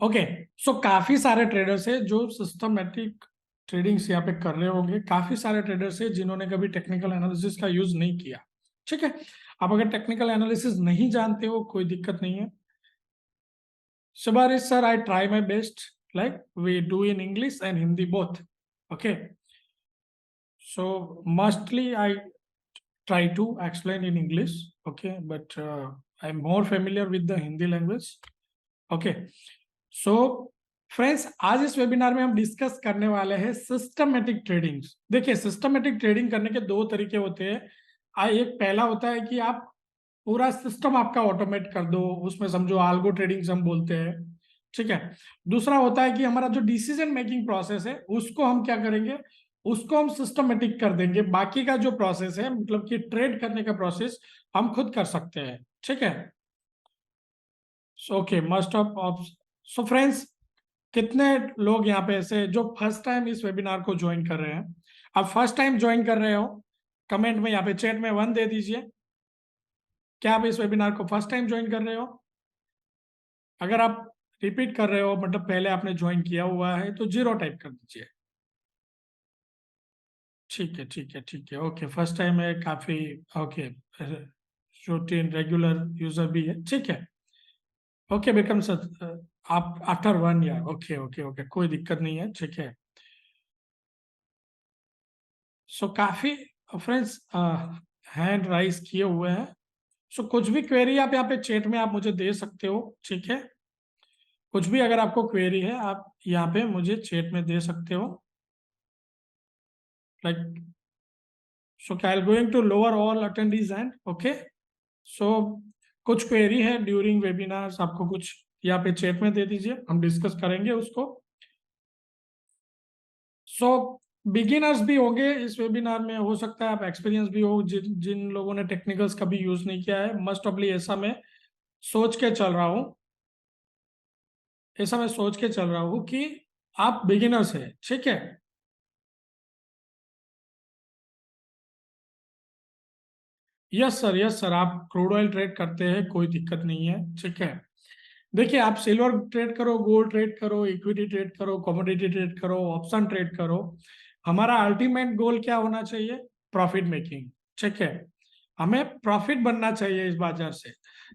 Okay. सो काफी सारे traders है जो सिस्टमेटिक ट्रेडिंग्स यहाँ पे कर रहे होंगे, काफी सारे ट्रेडर्स है जिन्होंने कभी टेक्निकल एनालिसिस का यूज नहीं किया। ठीक है, आप अगर टेक्निकल एनालिसिस नहीं जानते हो कोई दिक्कत नहीं है। Subharis sir, I try my best, like we do in English and Hindi both. Okay, so mostly I try to explain in English. Okay, but I'm more familiar with the Hindi language. Okay, so friends, आज इस webinar में हम discuss करने वाले हैं systematic trading. देखिए, systematic trading करने के दो तरीके होते हैं। एक पहला होता है कि आप पूरा सिस्टम आपका ऑटोमेट कर दो, उसमें समझो आल्गो ट्रेडिंग हम बोलते हैं। ठीक है। दूसरा होता है कि हमारा जो डिसीजन मेकिंग प्रोसेस है उसको हम क्या करेंगे, उसको हम सिस्टमेटिक कर देंगे। बाकी का जो प्रोसेस है, मतलब कि ट्रेड करने का प्रोसेस, हम खुद कर सकते हैं। ठीक है। Okay, must of so friends, कितने लोग यहाँ पे ऐसे जो फर्स्ट टाइम इस वेबिनार को ज्वाइन कर रहे हैं? आप फर्स्ट टाइम ज्वाइन कर रहे हो, कमेंट में यहाँ पे चैट में 1 दे दीजिए। क्या आप इस वेबिनार को फर्स्ट टाइम ज्वाइन कर रहे हो? अगर आप रिपीट कर रहे हो, मतलब पहले आपने ज्वाइन किया हुआ है, तो 0 टाइप कर दीजिए। ठीक है, ठीक है, ठीक है। ओके, फर्स्ट टाइम है काफी। ओके, रूटीन रेगुलर यूजर भी है। ठीक है। ओके बिकम सर, आप after 1 year. Okay okay okay, कोई दिक्कत नहीं है। ठीक है। सो काफी फ्रेंड्स हैंड राइज किए हुए हैं। सो कुछ भी क्वेरी आप यहाँ पे चैट में आप मुझे दे सकते हो। ठीक है, कुछ भी अगर आपको क्वेरी है आप यहाँ पे मुझे चैट में दे सकते हो। Like, so I going to lower all attendees and okay. So कुछ क्वेरी है ड्यूरिंग वेबिनार्स, आपको कुछ यहाँ पे चैट में दे दीजिए, हम डिस्कस करेंगे उसको। सो बिगिनर्स भी होंगे इस वेबिनार में, हो सकता है आप एक्सपीरियंस भी हो, जिन जिन लोगों ने टेक्निकल्स कभी यूज नहीं किया है। मस्ट ऑफली ऐसा मैं सोच के चल रहा हूँ, ऐसा मैं सोच के चल रहा हूँ कि आप बिगिनर्स है। ठीक है। यस सर, यस सर, आप क्रूड ऑयल ट्रेड करते हैं, कोई दिक्कत नहीं है। ठीक है। देखिए, आप सिल्वर ट्रेड करो, गोल्ड ट्रेड करो, इक्विटी ट्रेड करो, कमोडिटी ट्रेड करो, ऑप्शन ट्रेड करो, हमारा अल्टीमेट गोल क्या होना चाहिए? Profit making. ठीक है। हमें प्रॉफिट बनना चाहिए इस बाजार से,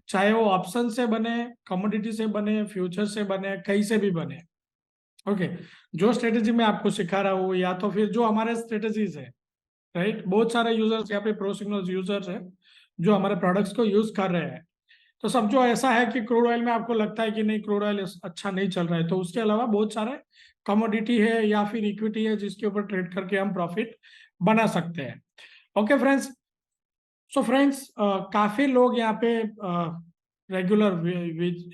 चाहे वो ऑप्शन से बने, कमोडिटी से बने, फ्यूचर से बने, कहीं से भी बने। ओके, जो स्ट्रेटेजी मैं आपको सिखा रहा हूँ, या तो फिर जो हमारे स्ट्रेटेजीज है, राइट, बहुत सारे यूजर्स यहाँ पे प्रो सिग्नल यूजर्स है जो हमारे प्रोडक्ट्स को यूज कर रहे हैं। तो समझो ऐसा है कि क्रूड ऑयल में आपको लगता है कि नहीं, क्रूड ऑयल अच्छा नहीं चल रहा है, तो उसके अलावा बहुत सारे कमोडिटी है या फिर इक्विटी है जिसके ऊपर ट्रेड करके हम प्रॉफिट बना सकते हैं। ओके फ्रेंड्स, सो फ्रेंड्स, काफी लोग यहाँ पे रेगुलर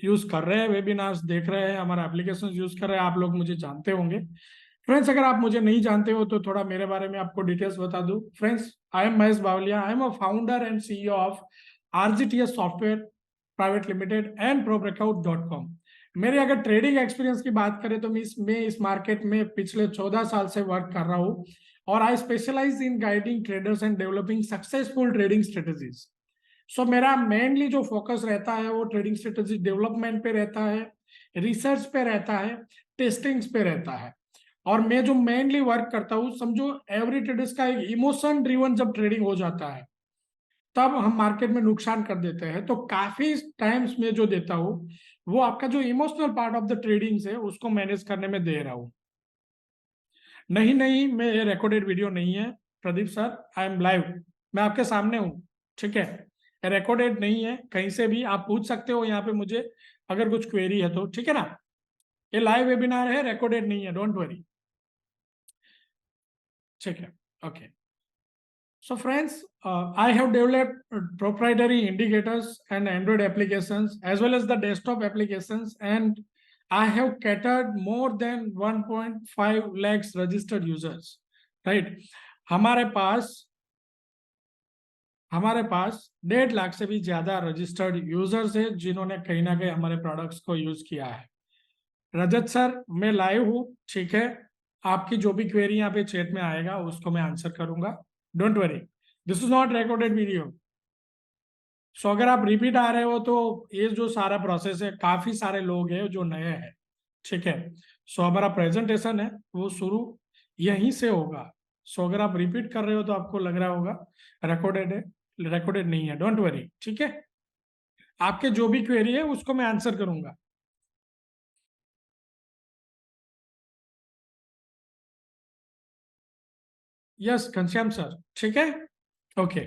यूज कर रहे हैं, वेबिनार्स देख रहे हैं, हमारा एप्लीकेशन यूज कर रहे हैं। आप लोग मुझे जानते होंगे। फ्रेंड्स, अगर आप मुझे नहीं जानते हो तो थोड़ा मेरे बारे में आपको डिटेल्स बता दूं। Friends, I am Mahesh Bavaliya, I am a founder and CEO of RGTS software private limited and probreakout dot com. मेरे अगर ट्रेडिंग एक्सपीरियंस की बात करें तो मैं इस मार्केट में पिछले 14 साल से वर्क कर रहा हूँ, और I specialize in guiding traders and developing successful trading strategies. So मेरा मेनली जो फोकस रहता है वो ट्रेडिंग स्ट्रेटेजी डेवलपमेंट पे रहता है, रिसर्च पे रहता है, टेस्टिंग्स पे रहता है। और मैं जो मेनली वर्क करता हूँ, समझो एवरी ट्रेडर्स का एक इमोशन ड्रिवन जब ट्रेडिंग हो जाता है तब हम मार्केट में नुकसान कर देते हैं। तो काफी टाइम्स में जो देता हूँ वो आपका जो emotional part of the trading है उसको मैनेज करने में दे रहा हूँ। नहीं नहीं, मैं ये रिकॉर्डेड वीडियो नहीं है Pradeep sir, I M live, मैं आपके सामने हूँ। ठीक है, रिकॉर्डेड नहीं है, कहीं से भी आप पूछ सकते हो यहाँ पे मुझे अगर कुछ क्वेरी है तो। ठीक है ना, ये लाइव वेबिनार है, रिकॉर्डेड नहीं है, डोंट वरी। ठीक है। Okay, so friends, I have developed proprietary indicators and Android applications as well as the desktop applications, and I have catered more than 1.5 lakhs registered users, right? हमारे पास हमारे पास 1.5 लाख से भी ज्यादा रजिस्टर्ड यूजर्स है जिन्होंने कहीं ना कहीं हमारे प्रोडक्ट्स को यूज किया है। रजत सर, मैं लाइव हूँ। ठीक है, आपकी जो भी क्वेरी यहाँ पे चैट में आएगा उसको मैं आंसर करूंगा, don't worry, this is not recorded video. So अगर आप रिपीट आ रहे हो तो ये जो सारा प्रोसेस है, काफी सारे लोग हैं जो नए हैं, ठीक है। सो हमारा प्रेजेंटेशन है वो शुरू यहीं से होगा। सो अगर आप रिपीट कर रहे हो तो आपको लग रहा होगा रिकॉर्डेड है, रिकॉर्डेड नहीं है, डोंट वरी, ठीक है। आपके जो भी क्वेरी है उसको मैं आंसर करूंगा। यस घनश्याम सर, ठीक है, ओके।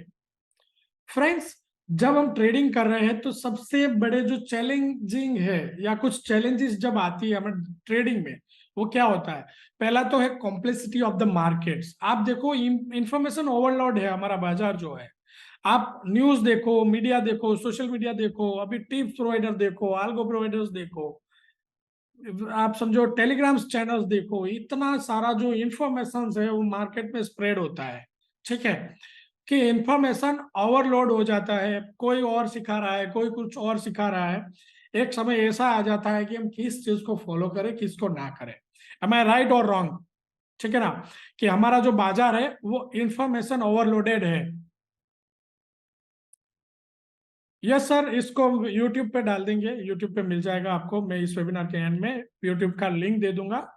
फ्रेंड्स, जब हम ट्रेडिंग कर रहे हैं तो सबसे बड़े जो चैलेंजिंग है या कुछ चैलेंजेस जब आती है हमें ट्रेडिंग में, वो क्या होता है? पहला तो है कॉम्प्लेक्सिटी ऑफ द मार्केट्स। आप देखो इंफॉर्मेशन ओवरलोड है हमारा बाजार जो है। आप न्यूज देखो, मीडिया देखो, सोशल मीडिया देखो, अभी टिप्स प्रोवाइडर देखो, आल्गो प्रोवाइडर्स देखो, आप समझो टेलीग्राम चैनल्स देखो, इतना सारा जो इंफॉर्मेशन है वो मार्केट में स्प्रेड होता है। ठीक है कि इंफॉर्मेशन ओवरलोड हो जाता है, कोई और सिखा रहा है, कोई कुछ और सिखा रहा है। एक समय ऐसा आ जाता है कि हम किस चीज को फॉलो करें, किसको ना करें। एम आई राइट और रॉन्ग? ठीक है ना, कि हमारा जो बाजार है वो इंफॉर्मेशन ओवरलोडेड है। यस सर, इसको यूट्यूब पे डाल देंगे, यूट्यूब पे मिल जाएगा आपको। मैं इस वेबिनार के एंड में यूट्यूब का लिंक दे दूंगा,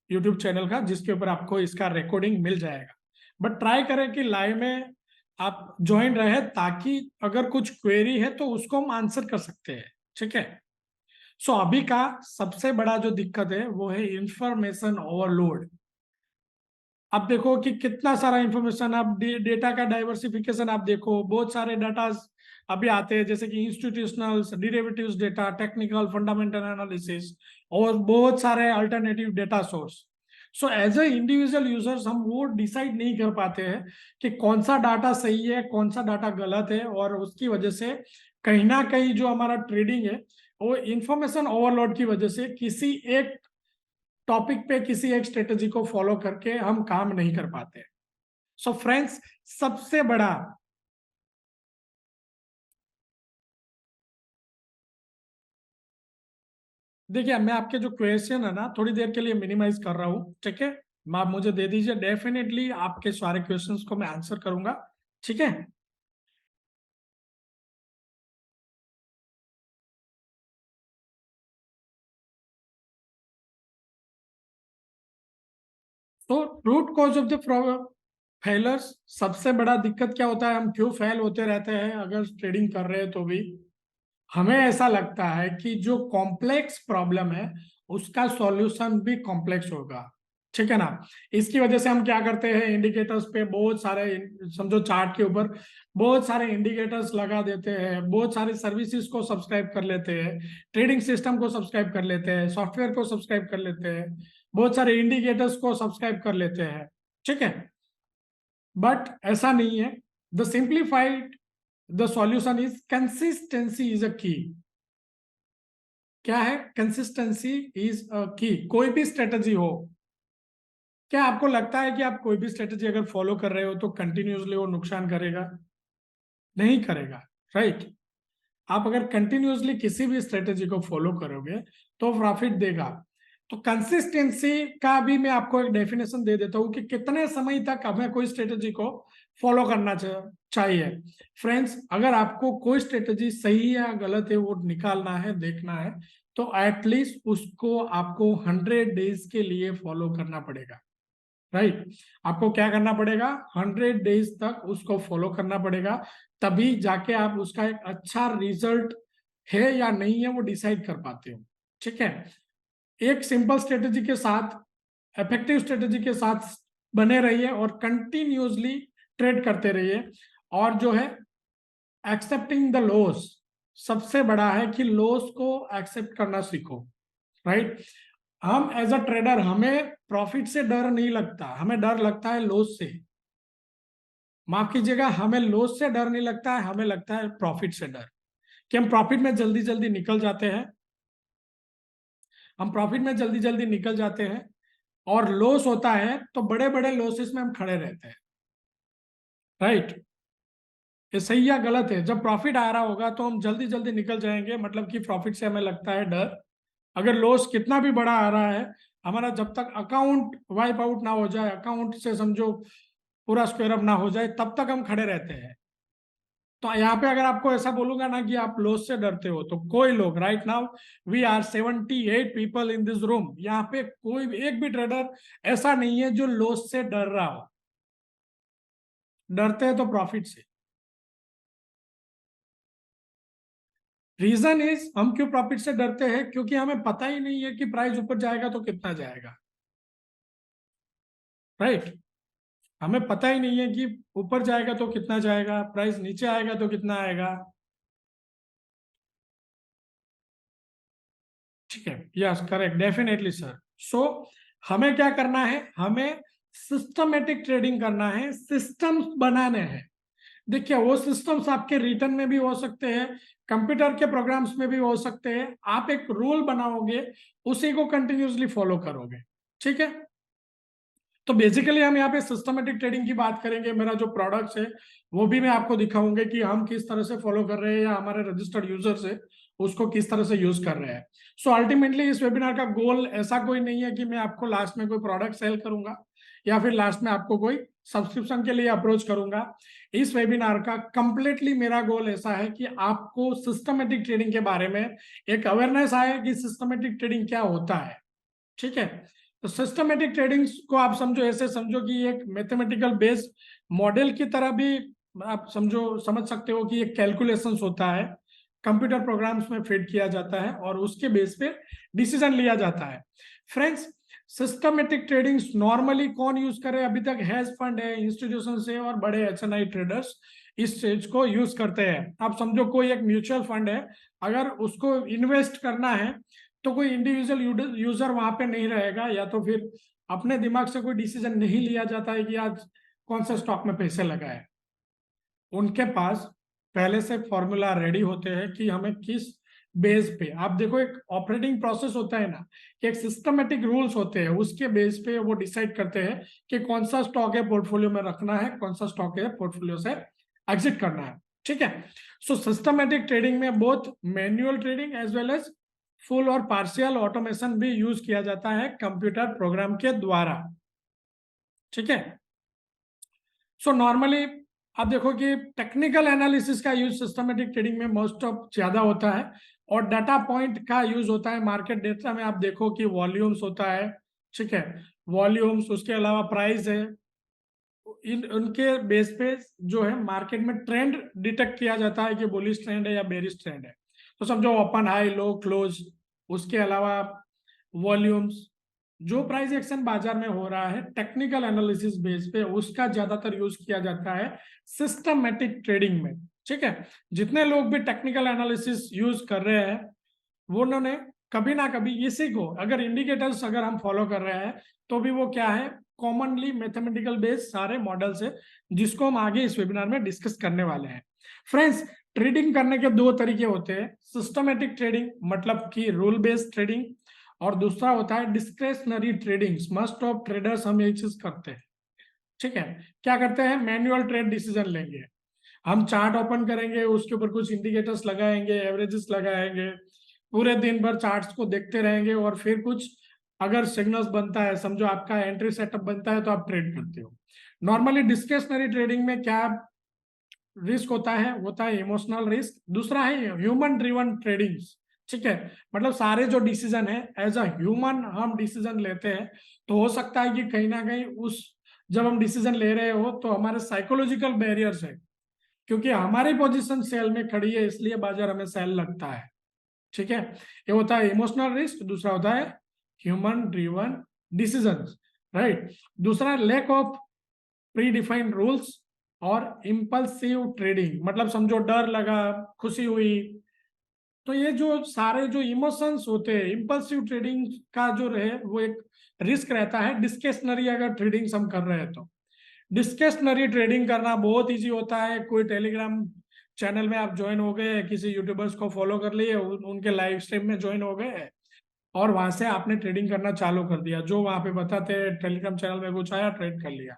यूट्यूब चैनल का, जिसके ऊपर आपको इसका रिकॉर्डिंग मिल जाएगा। बट ट्राई करें कि लाइव में आप ज्वाइन रहे, ताकि अगर कुछ क्वेरी है तो उसको हम आंसर कर सकते हैं। ठीक है। सो अभी का सबसे बड़ा जो दिक्कत है वो है इंफॉर्मेशन ओवरलोड। आप देखो कि कितना सारा इंफॉर्मेशन, आप डेटा का डाइवर्सिफिकेशन आप देखो, बहुत सारे डाटा अभी आते हैं, जैसे कि institutional derivatives data, technical fundamental analysis, और बहुत सारे alternative data source. So as a individual users हम वो डिसाइड नहीं कर पाते हैं कि कौन सा डाटा सही है, कौन सा डाटा गलत है, और उसकी वजह से कहीं ना कहीं जो हमारा ट्रेडिंग है वो इंफॉर्मेशन ओवरलोड की वजह से किसी एक टॉपिक पे, किसी एक स्ट्रेटेजी को फॉलो करके हम काम नहीं कर पाते। सो फ्रेंड्स, सबसे बड़ा, देखिए मैं आपके जो क्वेश्चन है ना थोड़ी देर के लिए मिनिमाइज कर रहा हूँ, ठीक है। आप मुझे दे दीजिए, डेफिनेटली आपके सारे क्वेश्चंस को मैं आंसर करूंगा, ठीक है। तो root cause of the failures, सबसे बड़ा दिक्कत क्या होता है, हम क्यों फेल होते रहते हैं अगर ट्रेडिंग कर रहे हैं तो भी? हमें ऐसा लगता है कि जो कॉम्प्लेक्स प्रॉब्लम है उसका सॉल्यूशन भी कॉम्प्लेक्स होगा, ठीक है ना। इसकी वजह से हम क्या करते हैं, इंडिकेटर्स पे बहुत सारे, समझो चार्ट के ऊपर बहुत सारे इंडिकेटर्स लगा देते हैं, बहुत सारे सर्विसेज को सब्सक्राइब कर लेते हैं, ट्रेडिंग सिस्टम को सब्सक्राइब कर लेते हैं, सॉफ्टवेयर को सब्सक्राइब कर लेते हैं, बहुत सारे इंडिकेटर्स को सब्सक्राइब कर लेते हैं, ठीक है। बट ऐसा नहीं है। The simplified, the solution is consistency is a की। क्या है? कंसिस्टेंसी इज अ की। कोई भी स्ट्रेटजी हो, क्या आपको लगता है कि आप कोई भी स्ट्रेटजी अगर फॉलो कर रहे हो तो कंटिन्यूसली वो नुकसान करेगा? नहीं करेगा, राइट। आप अगर कंटिन्यूसली किसी भी स्ट्रेटजी को फॉलो करोगे तो प्रॉफिट देगा। तो कंसिस्टेंसी का भी मैं आपको एक डेफिनेशन दे देता हूं कि कितने समय तक हमें कोई स्ट्रेटजी को फॉलो करना चाहिए। फ्रेंड्स, अगर आपको कोई स्ट्रेटजी सही है या गलत है वो निकालना है, देखना है, तो एटलीस्ट उसको आपको 100 डेज के लिए फॉलो करना पड़ेगा, राइट। आपको क्या करना पड़ेगा? 100 डेज तक उसको फॉलो करना पड़ेगा, तभी जाके आप उसका एक अच्छा रिजल्ट है या नहीं है वो डिसाइड कर पाते हो, ठीक है। एक सिंपल स्ट्रेटेजी के साथ, इफेक्टिव स्ट्रेटेजी के साथ बने रहिए और कंटिन्यूसली ट्रेड करते रहिए। और जो है एक्सेप्टिंग द लॉस, सबसे बड़ा है कि लॉस को एक्सेप्ट करना सीखो, राइट। हम एज अ ट्रेडर, हमें प्रॉफिट से डर नहीं लगता, हमें डर लगता है लॉस से। माफ कीजिएगा, हमें लॉस से डर नहीं लगता है, हमें लगता है प्रॉफिट से डर, कि हम प्रॉफिट में जल्दी जल्दी निकल जाते हैं, हम प्रॉफिट में जल्दी जल्दी निकल जाते हैं, और लॉस होता है तो बड़े बड़े लॉसेस में हम खड़े रहते हैं, राइट। ये सही या गलत है? जब प्रॉफिट आ रहा होगा तो हम जल्दी जल्दी निकल जाएंगे, मतलब कि प्रॉफिट से हमें लगता है डर। अगर लॉस कितना भी बड़ा आ रहा है, हमारा जब तक अकाउंट वाइप आउट ना हो जाए, अकाउंट से समझो पूरा स्क्वायर अप ना हो जाए, तब तक हम खड़े रहते हैं। तो यहाँ पे अगर आपको ऐसा बोलूंगा ना कि आप लॉस से डरते हो, तो कोई लोग right now we are 78 people in this room, यहाँ पे कोई एक भी ट्रेडर ऐसा नहीं है जो लॉस से डर रहा हो। डरते हैं तो प्रॉफिट से। रीजन इज, हम क्यों प्रॉफिट से डरते हैं? क्योंकि हमें पता ही नहीं है कि प्राइस ऊपर जाएगा तो कितना जाएगा, राइट? हमें पता ही नहीं है कि ऊपर जाएगा तो कितना जाएगा, प्राइस नीचे आएगा तो कितना आएगा। ठीक है, यस करेक्ट, डेफिनेटली सर। सो हमें क्या करना है? हमें सिस्टमेटिक ट्रेडिंग करना है, सिस्टम्स बनाने हैं। देखिए, वो सिस्टम्स आपके रिटर्न में भी हो सकते हैं, कंप्यूटर के प्रोग्राम्स में भी हो सकते हैं। आप एक रूल बनाओगे, उसी को कंटिन्यूसली फॉलो करोगे। ठीक है, तो बेसिकली हम यहाँ पे सिस्टमेटिक ट्रेडिंग की बात करेंगे। मेरा जो प्रोडक्ट्स है वो भी मैं आपको दिखाऊंगा कि हम किस तरह से फॉलो कर रहे हैं, या हमारे रजिस्टर्ड यूजर्स है उसको किस तरह से यूज कर रहे हैं। सो अल्टीमेटली इस वेबिनार का गोल ऐसा कोई नहीं है कि मैं आपको लास्ट में कोई प्रोडक्ट सेल करूंगा, या फिर लास्ट में आपको कोई सब्सक्रिप्शन के लिए अप्रोच करूंगा। इस वेबिनार का कंप्लीटली मेरा गोल ऐसा है कि आपको सिस्टमेटिक ट्रेडिंग के बारे में एक अवेयरनेस आए कि सिस्टमेटिक ट्रेडिंग क्या होता है। ठीक है, तो सिस्टमेटिक ट्रेडिंग को आप समझो, ऐसे समझो कि एक मैथमेटिकल बेस्ड मॉडल की तरह भी आप समझ सकते हो कि एक कैलकुलेशंस होता है, कंप्यूटर प्रोग्राम्स में फीड किया जाता है और उसके बेस पे डिसीजन लिया जाता है। फ्रेंड्स, सिस्टमेटिक ट्रेडिंग नॉर्मली कौन यूज करे? अभी तक हेज फंड है, इंस्टीट्यूशन है और बड़े एचएनआई ट्रेडर्स इस चीज को यूज करते हैं। आप समझो कोई एक म्यूचुअल फंड है, अगर उसको इन्वेस्ट करना है तो कोई इंडिविजुअल यूजर वहां पे नहीं रहेगा, या तो फिर अपने दिमाग से कोई डिसीजन नहीं लिया जाता है कि आज कौन से स्टॉक में पैसे लगाए। उनके पास पहले से फॉर्मूला रेडी होते हैं कि हमें किस बेस पे, आप देखो एक ऑपरेटिंग प्रोसेस होता है ना, कि एक सिस्टमेटिक रूल्स होते हैं, उसके बेस पे वो डिसाइड करते हैं कि कौन सा स्टॉक है पोर्टफोलियो में रखना है, कौन सा स्टॉक है पोर्टफोलियो से एग्जिट करना है। ठीक है, सो सिस्टमेटिक ट्रेडिंग में both manual trading as well as full और पार्शियल ऑटोमेशन भी यूज किया जाता है कंप्यूटर प्रोग्राम के द्वारा। ठीक है, सो नॉर्मली आप देखो कि टेक्निकल एनालिसिस का यूज सिस्टमेटिक ट्रेडिंग में मोस्ट ऑफ ज्यादा होता है, और डाटा पॉइंट का यूज होता है मार्केट डेटा में। आप देखो कि वॉल्यूम्स होता है, ठीक है, वॉल्यूम्स, उसके अलावा प्राइस है, इन उनके बेस पे जो है मार्केट में ट्रेंड डिटेक्ट किया जाता है कि बुलिश ट्रेंड है या बेरिश ट्रेंड है। तो समझो ओपन, हाई, लो, क्लोज, उसके अलावा वॉल्यूम्स, जो प्राइस एक्शन बाजार में हो रहा है टेक्निकल एनालिसिस बेस पे, उसका ज्यादातर यूज किया जाता है सिस्टमेटिक ट्रेडिंग में। ठीक है, जितने लोग भी टेक्निकल एनालिसिस यूज कर रहे हैं वो उन्होंने कभी ना कभी इसी को, अगर इंडिकेटर्स अगर हम फॉलो कर रहे हैं तो भी वो क्या है, कॉमनली मैथमेटिकल बेस्ड सारे मॉडल्स है, जिसको हम आगे इस वेबिनार में डिस्कस करने वाले हैं। फ्रेंड्स, ट्रेडिंग करने के दो तरीके होते हैं, सिस्टमेटिक ट्रेडिंग मतलब कि रूल बेस्ड ट्रेडिंग, और दूसरा होता है discretionary trading. Most of traders हम ये चीज करते हैं। ठीक है, क्या करते हैं? मैन्युअल ट्रेड डिसीजन लेंगे, हम चार्ट ओपन करेंगे, उसके ऊपर कुछ इंडिकेटर्स लगाएंगे, एवरेजेस लगाएंगे, पूरे दिन भर चार्ट्स को देखते रहेंगे, और फिर कुछ अगर सिग्नल्स बनता है, समझो आपका एंट्री सेटअप बनता है, तो आप ट्रेड करते हो। नॉर्मली डिस्क्रिशनरी ट्रेडिंग में क्या रिस्क होता है इमोशनल रिस्क, दूसरा है ह्यूमन ड्रिवन ट्रेडिंग। ठीक है, मतलब सारे जो डिसीजन है एज अ ह्यूमन हम डिसीजन लेते हैं, तो हो सकता है कि कहीं ना कहीं उस जब हम डिसीजन ले रहे हो तो हमारे साइकोलॉजिकल बैरियर्स है, क्योंकि हमारी पोजीशन सेल में खड़ी है इसलिए बाजार हमें सेल लगता है। ठीक है, ये होता है इमोशनल रिस्क, दूसरा होता है ह्यूमन ड्रिवन डिसीजंस, राइट। दूसरा lack of predefined rules और इम्पल्सिव ट्रेडिंग, मतलब समझो डर लगा, खुशी हुई, तो ये जो सारे जो इमोशंस होते हैं, इम्पल्सिव ट्रेडिंग का जो रहे वो एक रिस्क रहता है। डिस्क्रिशनरी अगर ट्रेडिंग हम कर रहे हैं तो डिस्क्रिशनरी ट्रेडिंग करना बहुत इजी होता है। कोई टेलीग्राम चैनल में आप ज्वाइन हो गए, किसी यूट्यूबर्स को फॉलो कर लिए, उनके लाइव स्ट्रीम में ज्वाइन हो गए, और वहां से आपने ट्रेडिंग करना चालू कर दिया, जो वहां पे बताते हैं टेलीग्राम चैनल में कुछ आया, ट्रेड कर लिया।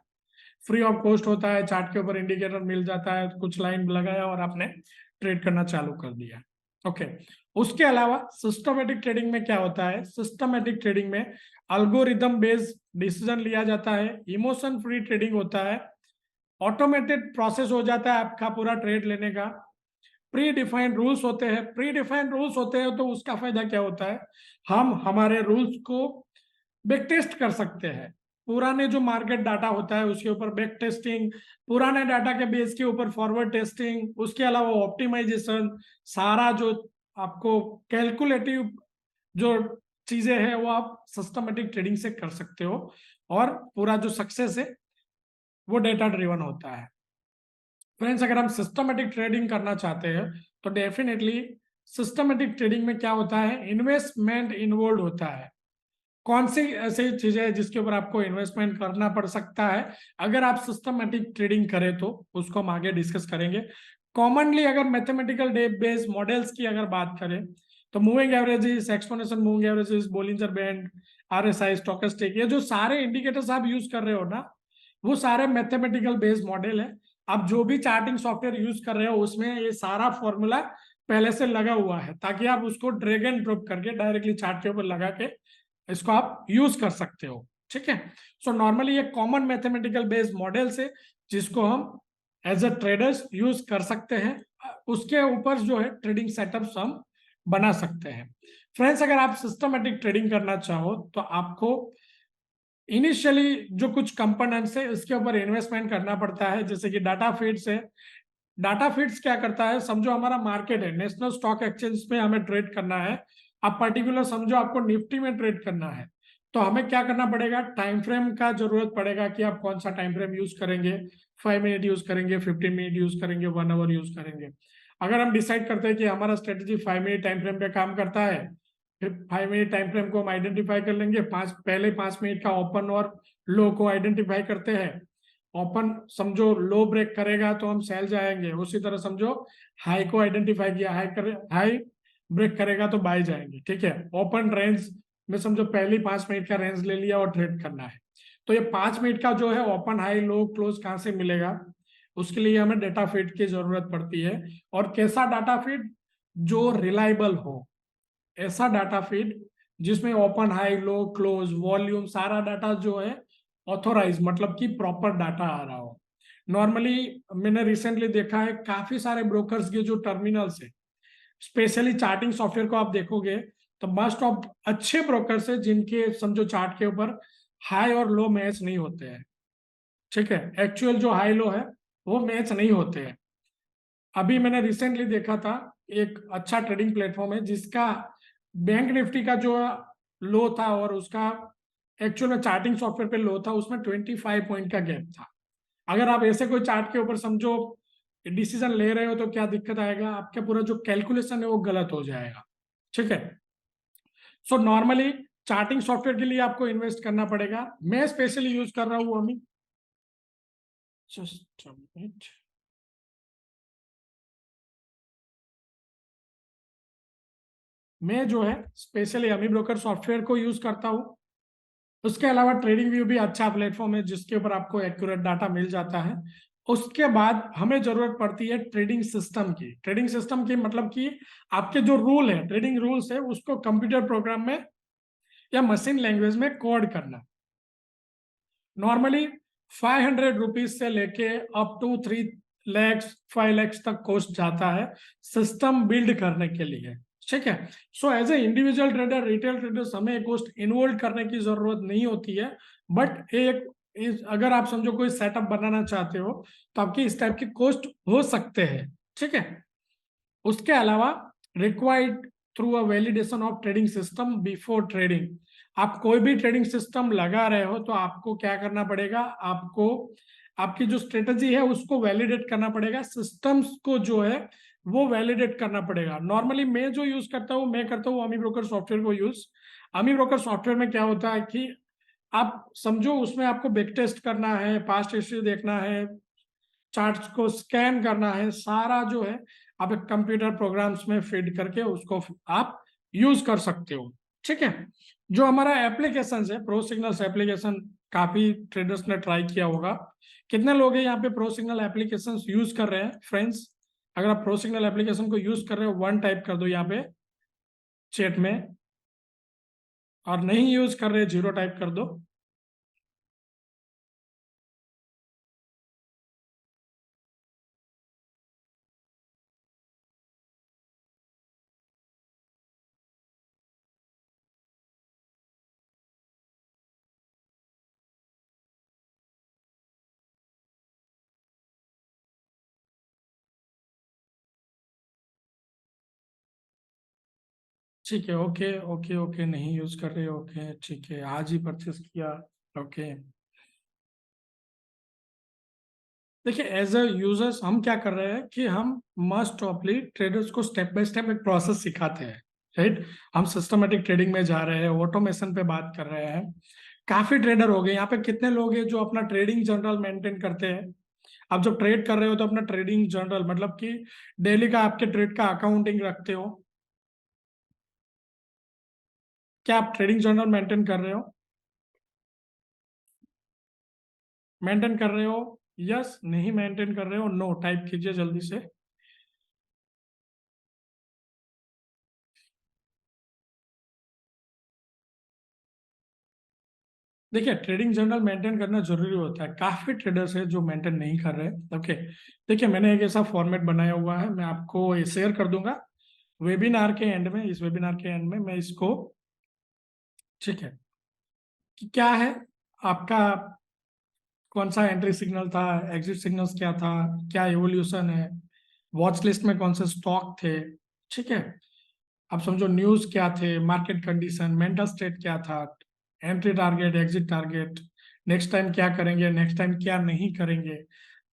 फ्री ऑफ कॉस्ट होता है, चार्ट के ऊपर इंडिकेटर मिल जाता है, कुछ लाइन लगाया और आपने ट्रेड करना चालू कर दिया। ओके, उसके अलावा सिस्टमेटिक ट्रेडिंग में क्या होता है? सिस्टमेटिक ट्रेडिंग में अल्गोरिदम बेस्ड डिसीजन लिया जाता है, इमोशन फ्री ट्रेडिंग होता है, ऑटोमेटेड प्रोसेस हो जाता है आपका पूरा ट्रेड लेने का। प्री डिफाइंड रूल्स होते हैं, प्री डिफाइंड रूल्स होते हैं तो उसका फायदा क्या होता है, हम हमारे रूल्स को बैक टेस्ट कर सकते हैं। पुराने जो मार्केट डाटा होता है उसके ऊपर बैक टेस्टिंग, पुराने डाटा के बेस के ऊपर फॉरवर्ड टेस्टिंग, उसके अलावा ऑप्टिमाइजेशन, सारा जो आपको कैलकुलेटिव जो चीजें हैं वो आप सिस्टमेटिक ट्रेडिंग से कर सकते हो, और पूरा जो सक्सेस है वो डेटा ड्रिवन होता है। फ्रेंड्स, अगर हम सिस्टमेटिक ट्रेडिंग करना चाहते हैं तो डेफिनेटली सिस्टमेटिक ट्रेडिंग में क्या होता है, इन्वेस्टमेंट इन्वॉल्व होता है। कौन सी ऐसी चीजें हैं जिसके ऊपर आपको इन्वेस्टमेंट करना पड़ सकता है अगर आप सिस्टमेटिक ट्रेडिंग करें, तो उसको हम आगे डिस्कस करेंगे। कॉमनली अगर मैथमेटिकल डे बेस्ड मॉडल्स की अगर बात करें तो moving averages, exponential moving averages, Bollinger band, RSI, stochastic, ये जो सारे इंडिकेटर्स आप यूज कर रहे हो ना, वो सारे मैथमेटिकल बेस्ड मॉडल है। आप जो भी चार्टिंग सॉफ्टवेयर यूज कर रहे हो उसमें ये सारा फॉर्मूला पहले से लगा हुआ है, ताकि आप उसको ड्रैग एंड ड्रॉप करके डायरेक्टली चार्ट के ऊपर लगा के इसको आप यूज कर सकते हो। ठीक है, सो नॉर्मली ये कॉमन मैथमेटिकल बेस्ड मॉडल्स है जिसको हम एज अ ट्रेडर्स यूज कर सकते हैं। उसके ऊपर जो है ट्रेडिंग सेटअप्स हम बना सकते हैं। फ्रेंड्स, अगर आप सिस्टमेटिक ट्रेडिंग करना चाहो तो आपको इनिशियली जो कुछ कंपोनेंट्स है उसके ऊपर इन्वेस्टमेंट करना पड़ता है, जैसे कि डाटा फीड्स है। डाटा फीड्स क्या करता है, समझो हमारा मार्केट है, नेशनल स्टॉक एक्सचेंज में हमें ट्रेड करना है। अब पर्टिकुलर समझो आपको निफ्टी में ट्रेड करना है, तो हमें क्या करना पड़ेगा, टाइम फ्रेम का जरूरत पड़ेगा कि आप कौन सा टाइम फ्रेम यूज करेंगे, 5 मिनट यूज करेंगे, 15 मिनट यूज करेंगे, 1 आवर यूज करेंगे। अगर हम डिसाइड करते हैं कि हमारा स्ट्रेटेजी 5 मिनट टाइम फ्रेम पे काम करता है, फिर 5 मिनट टाइम फ्रेम को हम आइडेंटिफाई कर लेंगे, पहले 5 मिनट का ओपन और लो को आइडेंटिफाई करते हैं। ओपन समझो लो ब्रेक करेगा तो हम सेल जाएंगे, उसी तरह समझो हाई को आइडेंटिफाई किया, हाई ब्रेक करेगा तो बाय जाएंगे। ठीक है, ओपन रेंज में समझो पहली 5 मिनट का रेंज ले लिया और ट्रेड करना है, तो ये 5 मिनट का जो है ओपन हाई लो क्लोज कहाँ से मिलेगा, उसके लिए हमें डाटा फीड की जरूरत पड़ती है। और कैसा डाटा फीड, जो रिलायबल हो, ऐसा डाटा फीड जिसमें open high low close volume सारा डाटा जो है ऑथोराइज, मतलब कि प्रॉपर डाटा आ रहा हो। नॉर्मली मैंने रिसेंटली देखा है काफी सारे ब्रोकर्स के जो टर्मिनल्स है, स्पेशली चार्टिंग सॉफ्टवेयर को आप देखोगे तो मोस्ट ऑफ अच्छे ब्रोकर्स है जिनके समझो चार्ट के ऊपर हाई और लो मैच नहीं होते हैं। ठीक है, एक्चुअल जो हाई लो है वो मैच नहीं होते हैं। अभी मैंने रिसेंटली देखा था एक अच्छा ट्रेडिंग प्लेटफॉर्म है जिसका बैंक निफ्टी का जो लो था और उसका एक्चुअल में चार्टिंग सॉफ्टवेयर पे लो था, उसमें 25 पॉइंट का गैप था। अगर आप ऐसे कोई चार्ट के ऊपर समझो डिसीजन ले रहे हो तो क्या दिक्कत आएगा, आपका पूरा जो कैलकुलेशन है वो गलत हो जाएगा। ठीक है, सो नॉर्मली चार्टिंग सॉफ्टवेयर के लिए आपको इन्वेस्ट करना पड़ेगा। मैं स्पेशली यूज कर रहा हूँ अभी, जस्ट मिनट, मैं जो है स्पेशली अमी ब्रोकर सॉफ्टवेयर को यूज करता हूँ। उसके अलावा ट्रेडिंग व्यू भी अच्छा प्लेटफॉर्म है जिसके ऊपर आपको एक्यूरेट डाटा मिल जाता है। उसके बाद हमें जरूरत पड़ती है ट्रेडिंग सिस्टम की। ट्रेडिंग सिस्टम की मतलब कि आपके जो रूल है, ट्रेडिंग रूल्स है, उसको कंप्यूटर प्रोग्राम में या मशीन लैंग्वेज में कोड करना। नॉर्मली 500 रुपीज से लेके अप टू 3 लैक्स 5 लैक्स तक कॉस्ट जाता है सिस्टम बिल्ड करने के लिए। ठीक है, so as a individual trader, retail traders, हमें कॉस्ट इन्वॉल्व करने की जरूरत नहीं होती है। बट अगर आप समझो कोई सेटअप बनाना चाहते हो तो आपकी इस टाइप की कॉस्ट हो सकते हैं। ठीक है, उसके अलावा required through a validation of trading system before trading. आप कोई भी ट्रेडिंग सिस्टम लगा रहे हो तो आपको क्या करना पड़ेगा, आपको आपकी जो स्ट्रेटजी है उसको वैलिडेट करना पड़ेगा, सिस्टम्स को जो है वो वैलिडेट करना पड़ेगा। नॉर्मली मैं जो यूज करता हूँ, मैं करता हूँ अमी ब्रोकर सॉफ्टवेयर को यूज। अमी ब्रोकर सॉफ्टवेयर में क्या होता है कि आप समझो उसमें आपको बैक टेस्ट करना है, पास्ट हिस्ट्री देखना है, चार्ट्स को स्कैन करना है, सारा जो है आप एक कंप्यूटर प्रोग्राम्स में फीड करके उसको आप यूज कर सकते हो। ठीक है, जो हमारा एप्लीकेशन है प्रो सिग्नल्स एप्लीकेशन, काफी ट्रेडर्स ने ट्राई किया होगा। कितने लोग हैं यहाँ पे प्रो सिग्नल एप्लीकेशन यूज कर रहे हैं फ्रेंड्स? अगर आप प्रो सिग्नल एप्लीकेशन को यूज कर रहे हो 1 टाइप कर दो यहाँ पे चैट में, और नहीं यूज कर रहे 0 टाइप कर दो। ठीक है, ओके ओके ओके, नहीं यूज कर रहे, ओके ठीक है, आज ही परचेस किया, ओके। देखिए एज अ यूजर्स हम क्या कर रहे हैं कि हम मस्ट ऑफली ट्रेडर्स को स्टेप बाय स्टेप एक प्रोसेस सिखाते हैं, राइट। हम सिस्टमेटिक ट्रेडिंग में जा रहे हैं, ऑटोमेशन पे बात कर रहे हैं। काफी ट्रेडर हो गए यहाँ पे, कितने लोग हैं जो अपना ट्रेडिंग जर्नल मेंटेन करते हैं। आप जब ट्रेड कर रहे हो तो अपना ट्रेडिंग जर्नल मतलब कि डेली का आपके ट्रेड का अकाउंटिंग रखते हो। क्या आप ट्रेडिंग जर्नल मेंटेन कर रहे हो? मेंटेन कर रहे हो? यस, नहीं मेंटेन कर रहे हो, नो टाइप कीजिए जल्दी से। देखिए ट्रेडिंग जर्नल मेंटेन करना जरूरी होता है, काफी ट्रेडर्स है जो मेंटेन नहीं कर रहे। ओके, देखिए मैंने एक ऐसा फॉर्मेट बनाया हुआ है, मैं आपको ये शेयर कर दूंगा वेबिनार के एंड में। इस वेबिनार के एंड में मैं इसको, ठीक है, कि क्या है आपका, कौन सा एंट्री सिग्नल था, एग्जिट सिग्नल्स क्या था, क्या एवोल्यूशन है, वॉच लिस्ट में कौन से स्टॉक थे, ठीक है। अब समझो न्यूज क्या थे, मार्केट कंडीशन, मेंटल स्टेट क्या था, entry target, exit target, next time क्या करेंगे, नेक्स्ट टाइम क्या नहीं करेंगे,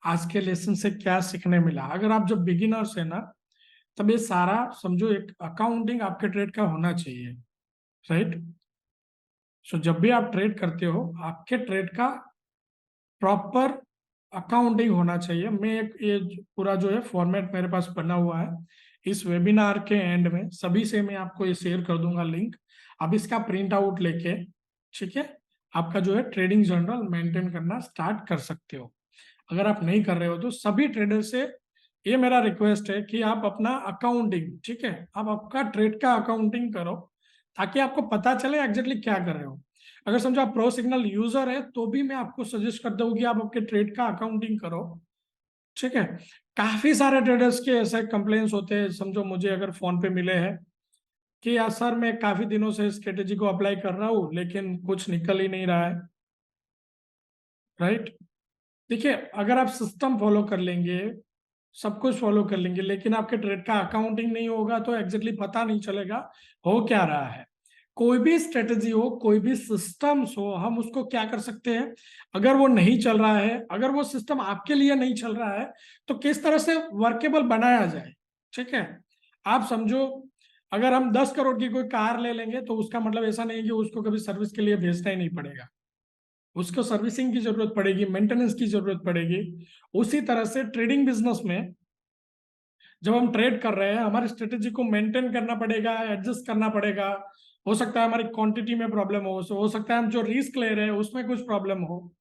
आज के लेसन से क्या सीखने मिला। अगर आप जब बिगिनर्स है ना, तब ये सारा समझो एक अकाउंटिंग आपके ट्रेड का होना चाहिए, राइट। सो जब भी आप ट्रेड करते हो आपके ट्रेड का प्रॉपर अकाउंटिंग होना चाहिए। मैं एक ये पूरा जो है फॉर्मेट मेरे पास बना हुआ है, इस वेबिनार के एंड में सभी से मैं आपको ये शेयर कर दूंगा लिंक। अब इसका प्रिंट आउट लेके, ठीक है, आपका जो है ट्रेडिंग जर्नल मेंटेन करना स्टार्ट कर सकते हो। अगर आप नहीं कर रहे हो तो सभी ट्रेडर से ये मेरा रिक्वेस्ट है कि आप अपना अकाउंटिंग, ठीक है, आप आपका ट्रेड का अकाउंटिंग करो, ताकि आपको पता चले एग्जैक्टली क्या कर रहे हो। अगर समझो आप प्रो सिग्नल यूजर है तो भी मैं आपको सजेस्ट करता हूँ कि आप आपके ट्रेड का अकाउंटिंग करो, ठीक है। काफी सारे ट्रेडर्स के ऐसे कंप्लेन्स होते हैं, समझो मुझे अगर फोन पे मिले हैं कि यार सर मैं काफी दिनों से स्ट्रेटेजी को अप्लाई कर रहा हूँ लेकिन कुछ निकल ही नहीं रहा है, राइट। देखिए अगर आप सिस्टम फॉलो कर लेंगे, सब कुछ फॉलो कर लेंगे, लेकिन आपके ट्रेड का अकाउंटिंग नहीं होगा तो एग्जैक्टली पता नहीं चलेगा हो क्या रहा है। कोई भी स्ट्रेटजी हो, कोई भी सिस्टम्स हो, हम उसको क्या कर सकते हैं, अगर वो नहीं चल रहा है, अगर वो सिस्टम आपके लिए नहीं चल रहा है, तो किस तरह से वर्केबल बनाया जाए, ठीक है। आप समझो अगर हम 10 करोड़ की कोई कार ले लेंगे तो उसका मतलब ऐसा नहीं कि उसको कभी सर्विस के लिए भेजना ही नहीं पड़ेगा, उसको सर्विसिंग की जरूरत पड़ेगी, मेंटेनेंस की जरूरत पड़ेगी। उसी तरह से ट्रेडिंग बिजनेस में जब हम ट्रेड कर रहे हैं हमारी स्ट्रेटेजी को मेंटेन करना पड़ेगा, एडजस्ट करना पड़ेगा। हो सकता है हमारी क्वांटिटी में प्रॉब्लम हो सकता है हम जो रिस्क ले रहे हैं उसमें कुछ प्रॉब्लम हो,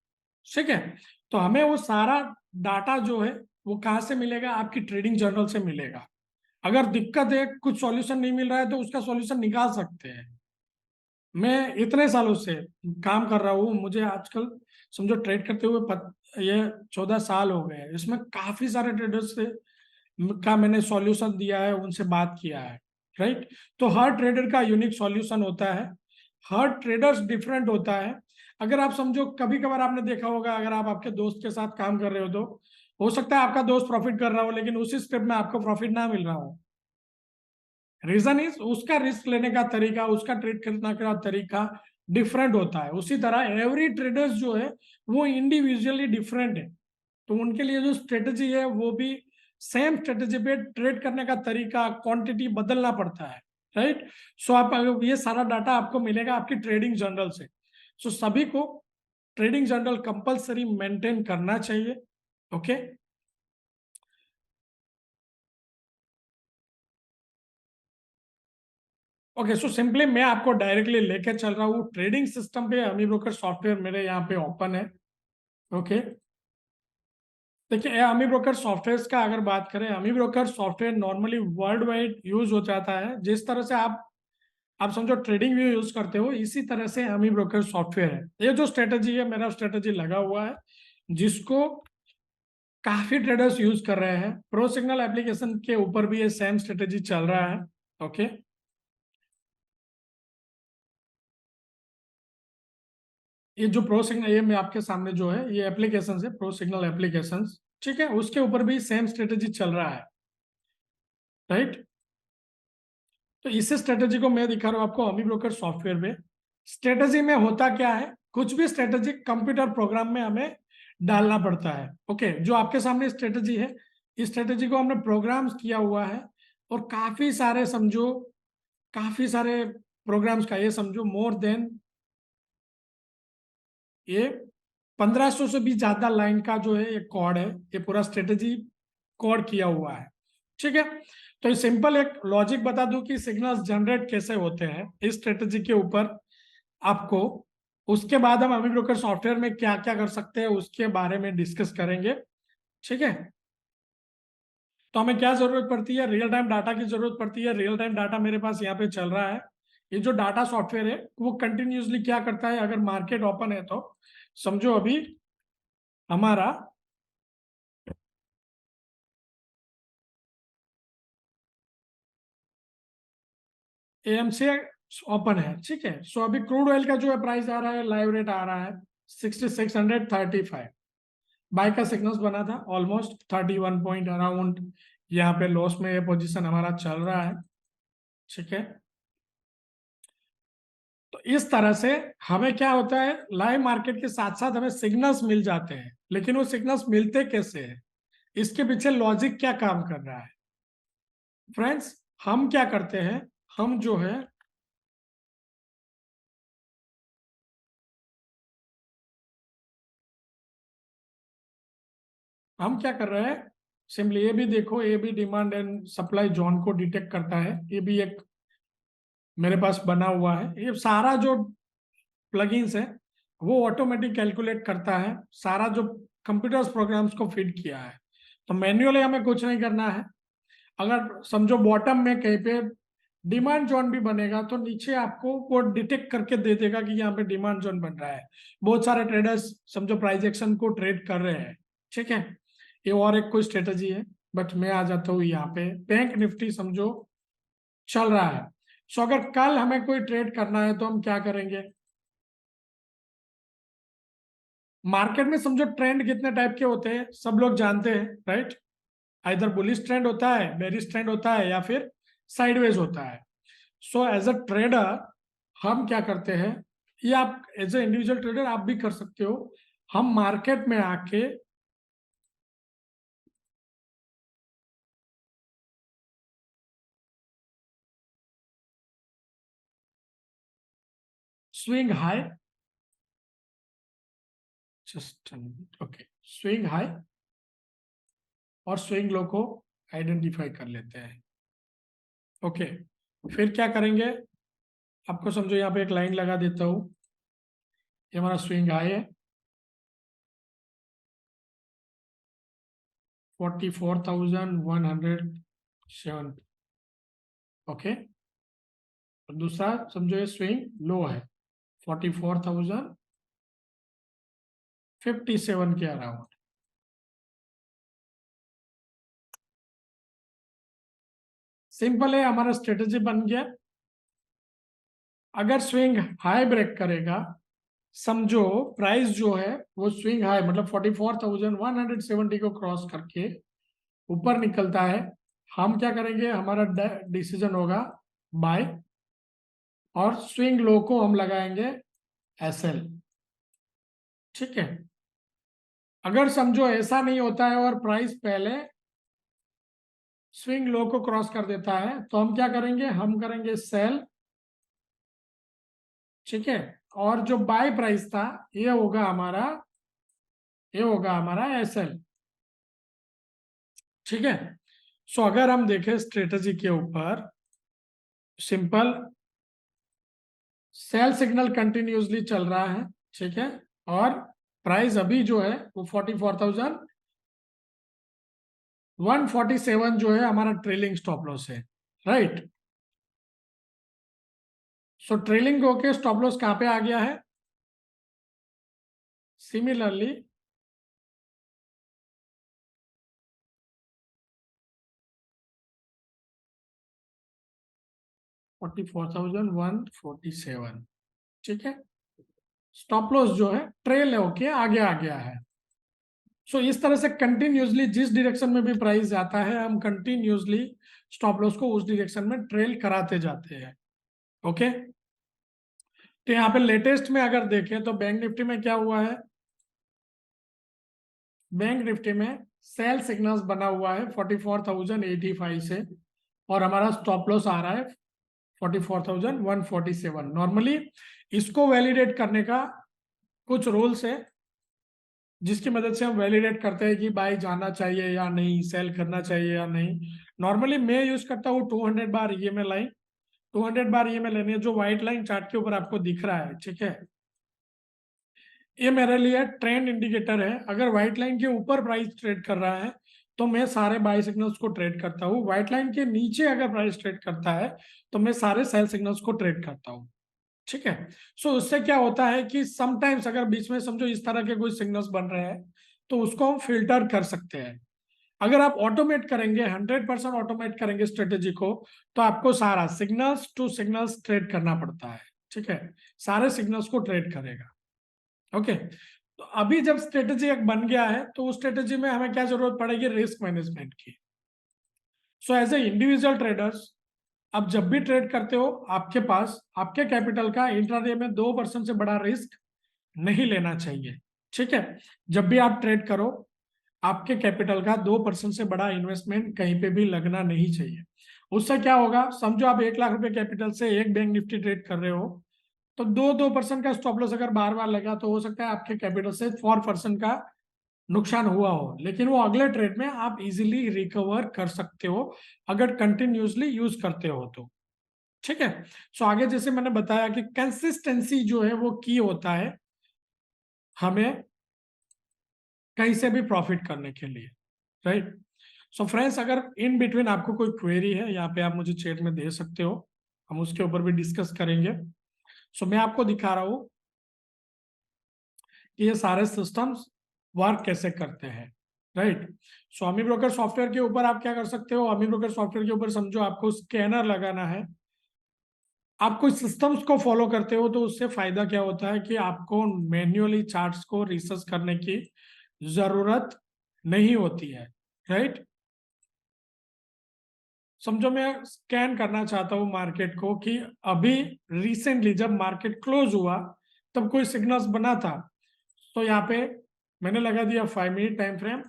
ठीक है। तो हमें वो सारा डाटा जो है वो कहाँ से मिलेगा, आपकी ट्रेडिंग जर्नल से मिलेगा। अगर दिक्कत है, कुछ सॉल्यूशन नहीं मिल रहा है तो उसका सॉल्यूशन निकाल सकते हैं। मैं इतने सालों से काम कर रहा हूँ, मुझे आजकल समझो ट्रेड करते हुए ये 14 साल हो गए हैं। इसमें काफी सारे ट्रेडर्स से का मैंने सॉल्यूशन दिया है, उनसे बात किया है, राइट। तो हर ट्रेडर का यूनिक सॉल्यूशन होता है, हर ट्रेडर्स डिफरेंट होता है। अगर आप समझो कभी कभार आपने देखा होगा, अगर आप आपके दोस्त के साथ काम कर रहे हो तो हो सकता है आपका दोस्त प्रॉफिट कर रहा हो लेकिन उसी स्टेप में आपको प्रॉफिट ना मिल रहा हो। रीजन इज उसका रिस्क लेने का तरीका, उसका ट्रेड करने का तरीका डिफरेंट होता है। उसी तरह एवरी ट्रेडर्स जो है वो इंडिविजुअली डिफरेंट है, तो उनके लिए जो स्ट्रेटेजी है वो भी सेम स्ट्रेटेजी पे ट्रेड करने का तरीका, क्वांटिटी बदलना पड़ता है, राइट। सो आप ये सारा डाटा आपको मिलेगा आपकी ट्रेडिंग जर्नल से। सो सभी को ट्रेडिंग जर्नल कंपलसरी मेंटेन करना चाहिए, ओके। ओके, सो सिंपली मैं आपको डायरेक्टली लेके चल रहा हूँ ट्रेडिंग सिस्टम पे। अमी ब्रोकर सॉफ्टवेयर मेरे यहाँ पे ओपन है, ओके। देखिए अमी ब्रोकर सॉफ्टवेयर का अगर बात करें, अमी broker software normally world wide use हो जाता है। जिस तरह से आप समझो ट्रेडिंग व्यू यूज करते हो, इसी तरह से अमी ब्रोकर सॉफ्टवेयर है। ये जो स्ट्रेटजी है, मेरा स्ट्रेटजी लगा हुआ है जिसको काफी ट्रेडर्स यूज कर रहे हैं। प्रो सिग्नल एप्लीकेशन के ऊपर भी ये सेम स्ट्रेटजी चल रहा है, ओके। ये जो प्रो सिग्नल, ये मैं आपके सामने जो है ये एप्लीकेशन है, प्रो सिग्नल एप्लीकेशन, ठीक है, उसके ऊपर भी सेम स्ट्रेटजी चल रहा है, राइट। तो इस स्ट्रेटेजी को मैं दिखा रहा हूं आपको अमी ब्रोकर सॉफ्टवेयर में। स्ट्रेटेजी में होता क्या है, कुछ भी स्ट्रेटेजी कंप्यूटर प्रोग्राम में हमें डालना पड़ता है। ओके, जो आपके सामने स्ट्रेटेजी है, इस स्ट्रेटेजी को हमने प्रोग्राम किया हुआ है, और काफी सारे समझो, काफी सारे प्रोग्राम्स का, ये समझो मोर देन ये 1500 से भी ज्यादा लाइन का जो है ये कोड है, ये पूरा स्ट्रेटेजी कोड किया हुआ है। ठीक है, तो ये सिंपल एक लॉजिक बता दूं कि सिग्नल्स जनरेट कैसे होते हैं इस स्ट्रेटेजी के ऊपर आपको। उसके बाद हम अमी ब्रोकर सॉफ्टवेयर में क्या क्या कर सकते हैं उसके बारे में डिस्कस करेंगे। ठीक है, तो हमें क्या जरूरत पड़ती है, रियल टाइम डाटा की जरूरत पड़ती है। रियल टाइम डाटा मेरे पास यहाँ पे चल रहा है। ये जो डाटा सॉफ्टवेयर है वो कंटिन्यूसली क्या करता है, अगर मार्केट ओपन है तो समझो अभी हमारा एएमसी ओपन है। ठीक है, सो अभी क्रूड ऑयल का जो है प्राइस आ रहा है, लाइव रेट आ रहा है 6635। बाय का सिग्नल्स बना था ऑलमोस्ट 31 पॉइंट अराउंड, यहाँ पे लॉस में ये पोजीशन हमारा चल रहा है। ठीक है, तो इस तरह से हमें क्या होता है, लाइव मार्केट के साथ साथ हमें सिग्नल्स मिल जाते हैं, लेकिन वो सिग्नल्स मिलते कैसे हैं, इसके पीछे लॉजिक क्या काम कर रहा है। फ्रेंड्स, हम क्या करते हैं, हम जो है हम क्या कर रहे हैं, सिंपली ये भी देखो, ये भी डिमांड एंड सप्लाई जोन को डिटेक्ट करता है। ये भी एक मेरे पास बना हुआ है। ये सारा जो प्लगइन्स है वो ऑटोमेटिक कैलकुलेट करता है, सारा जो कंप्यूटर्स प्रोग्राम्स को फीड किया है। तो मैन्युअली हमें कुछ नहीं करना है। अगर समझो बॉटम में कहीं पे डिमांड जोन भी बनेगा तो नीचे आपको वो डिटेक्ट करके दे देगा कि यहाँ पे डिमांड जोन बन रहा है। बहुत सारे ट्रेडर्स समझो प्राइस एक्शन को ट्रेड कर रहे हैं। ठीक है, ये और एक कोई स्ट्रेटजी है, बट मैं आ जाता हूँ यहाँ पे। बैंक निफ्टी समझो चल रहा है, सो अगर कल हमें कोई ट्रेड करना है तो हम क्या करेंगे, मार्केट में समझो ट्रेंड कितने टाइप के होते हैं सब लोग जानते हैं, राइट। इधर बुलिश ट्रेंड होता है, बेरिश ट्रेंड होता है, या फिर साइडवेज होता है। सो एज अ ट्रेडर हम क्या करते हैं, ये आप एज ए इंडिविजुअल ट्रेडर आप भी कर सकते हो। हम मार्केट में आके swing high, just okay, swing high और स्विंग लो को आइडेंटिफाई कर लेते हैं। ओके, फिर क्या करेंगे, आपको समझो यहाँ पे एक लाइन लगा देता हूं। ये हमारा स्विंग हाई है 44,107। ओके, और दूसरा समझो ये स्विंग लो है 44,057 के अराउंड। सिंपल है, हमारा स्ट्रेटेजी बन गया। अगर स्विंग हाई ब्रेक करेगा, समझो प्राइस जो है वो स्विंग हाई मतलब 44,170 को क्रॉस करके ऊपर निकलता है, हम क्या करेंगे, हमारा डिसीजन होगा बाय, और स्विंग लो को हम लगाएंगे एसएल। ठीक है, अगर समझो ऐसा नहीं होता है और प्राइस पहले स्विंग लो को क्रॉस कर देता है तो हम क्या करेंगे, हम करेंगे सेल। ठीक है, और जो बाय प्राइस था ये होगा हमारा एसएल। ठीक है, सो अगर हम देखें स्ट्रेटजी के ऊपर, सिंपल सेल सिग्नल कंटिन्यूसली चल रहा है। ठीक है, और प्राइस अभी जो है वो 44,147 जो है हमारा ट्रेलिंग स्टॉप लॉस है, राइट। सो ट्रेलिंग होके स्टॉप लॉस कहां पे आ गया है, सिमिलरली 44,147। ठीक है, स्टॉप लॉस जो है ट्रेल होके आगे आ गया है। सो इस तरह से कंटिन्यूसली जिस डायरेक्शन में भी प्राइस जाता है, हम कंटिन्यूसली स्टॉप लॉस को उस डायरेक्शन में ट्रेल कराते जाते हैं। ओके, तो यहाँ पे लेटेस्ट में अगर देखें तो बैंक निफ्टी में क्या हुआ है, बैंक निफ्टी में सेल सिग्नल्स बना हुआ है 44,085 से, और हमारा स्टॉप लॉस आ रहा है 44,147। नॉर्मली इसको वैलिडेट करने का कुछ रूल्स है जिसकी मदद से हम वैलिडेट करते हैं कि बाय जाना चाहिए या नहीं, सेल करना चाहिए या नहीं। नॉर्मली मैं यूज करता हूँ 200 बार ईएमए लाइन। 200 बार ईएमए लेनी है, जो व्हाइट लाइन चार्ट के ऊपर आपको दिख रहा है, ठीक है, ये मेरे लिए ट्रेंड इंडिकेटर है। अगर व्हाइट लाइन के ऊपर प्राइस ट्रेड कर रहा है तो मैं सारे बाय सिग्नल्स को ट्रेड करता हूँ। व्हाइट लाइन के नीचे अगर प्राइस ट्रेड करता है तो मैं सारे सेल सिग्नल्स को ट्रेड करता हूँ, ठीक है। सो उससे क्या होता है कि समटाइम्स अगर बीच में समझो इस तरह के कोई सिग्नल्स बन रहे हैं तो उसको हम फिल्टर कर सकते हैं। अगर आप ऑटोमेट करेंगे, 100% ऑटोमेट करेंगे स्ट्रेटेजी को, तो आपको सारा सिग्नल्स टू सिग्नल्स ट्रेड करना पड़ता है, ठीक है, सारे सिग्नल्स को ट्रेड करेगा। ओके, तो अभी जब स्ट्रेटेजी एक बन गया है तो उस स्ट्रेटेजी में हमें क्या जरूरत पड़ेगी, रिस्क मैनेजमेंट की। So as a individual traders, आप जब भी ट्रेड करते हो आपके पास आपके कैपिटल का इंट्राडे में 2% से बड़ा रिस्क नहीं लेना चाहिए, ठीक है। जब भी आप ट्रेड करो आपके कैपिटल का 2% से बड़ा इन्वेस्टमेंट कहीं पे भी लगना नहीं चाहिए। उससे क्या होगा, समझो आप 1 लाख रुपए कैपिटल से एक बैंक निफ्टी ट्रेड कर रहे हो, तो 2% का स्टॉप लॉस अगर बार बार लगा तो हो सकता है आपके कैपिटल से 4% का नुकसान हुआ हो, लेकिन वो अगले ट्रेड में आप इजीली रिकवर कर सकते हो अगर कंटिन्यूसली यूज करते हो तो, ठीक है। सो आगे जैसे मैंने बताया कि कंसिस्टेंसी जो है वो की होता है हमें कहीं से भी प्रॉफिट करने के लिए, राइट। सो फ्रेंड्स, अगर इन बिटवीन आपको कोई क्वेरी है यहाँ पे आप मुझे चैट में दे सकते हो, हम उसके ऊपर भी डिस्कस करेंगे। सो मैं आपको दिखा रहा हूँ कि ये सारे सिस्टम्स वर्क कैसे करते हैं, राइट। सो अमी ब्रोकर सॉफ्टवेयर के ऊपर आप क्या कर सकते हो, अमी ब्रोकर सॉफ्टवेयर के ऊपर समझो आपको स्कैनर लगाना है। आप कुछ सिस्टम्स को फॉलो करते हो तो उससे फायदा क्या होता है कि आपको मैन्युअली चार्ट्स को रिसर्च करने की जरूरत नहीं होती है, राइट। समझो मैं स्कैन करना चाहता हूँ मार्केट को कि अभी रिसेंटली जब मार्केट क्लोज हुआ तब कोई सिग्नल्स बना था, तो यहाँ पे मैंने लगा दिया 5 minute time frame,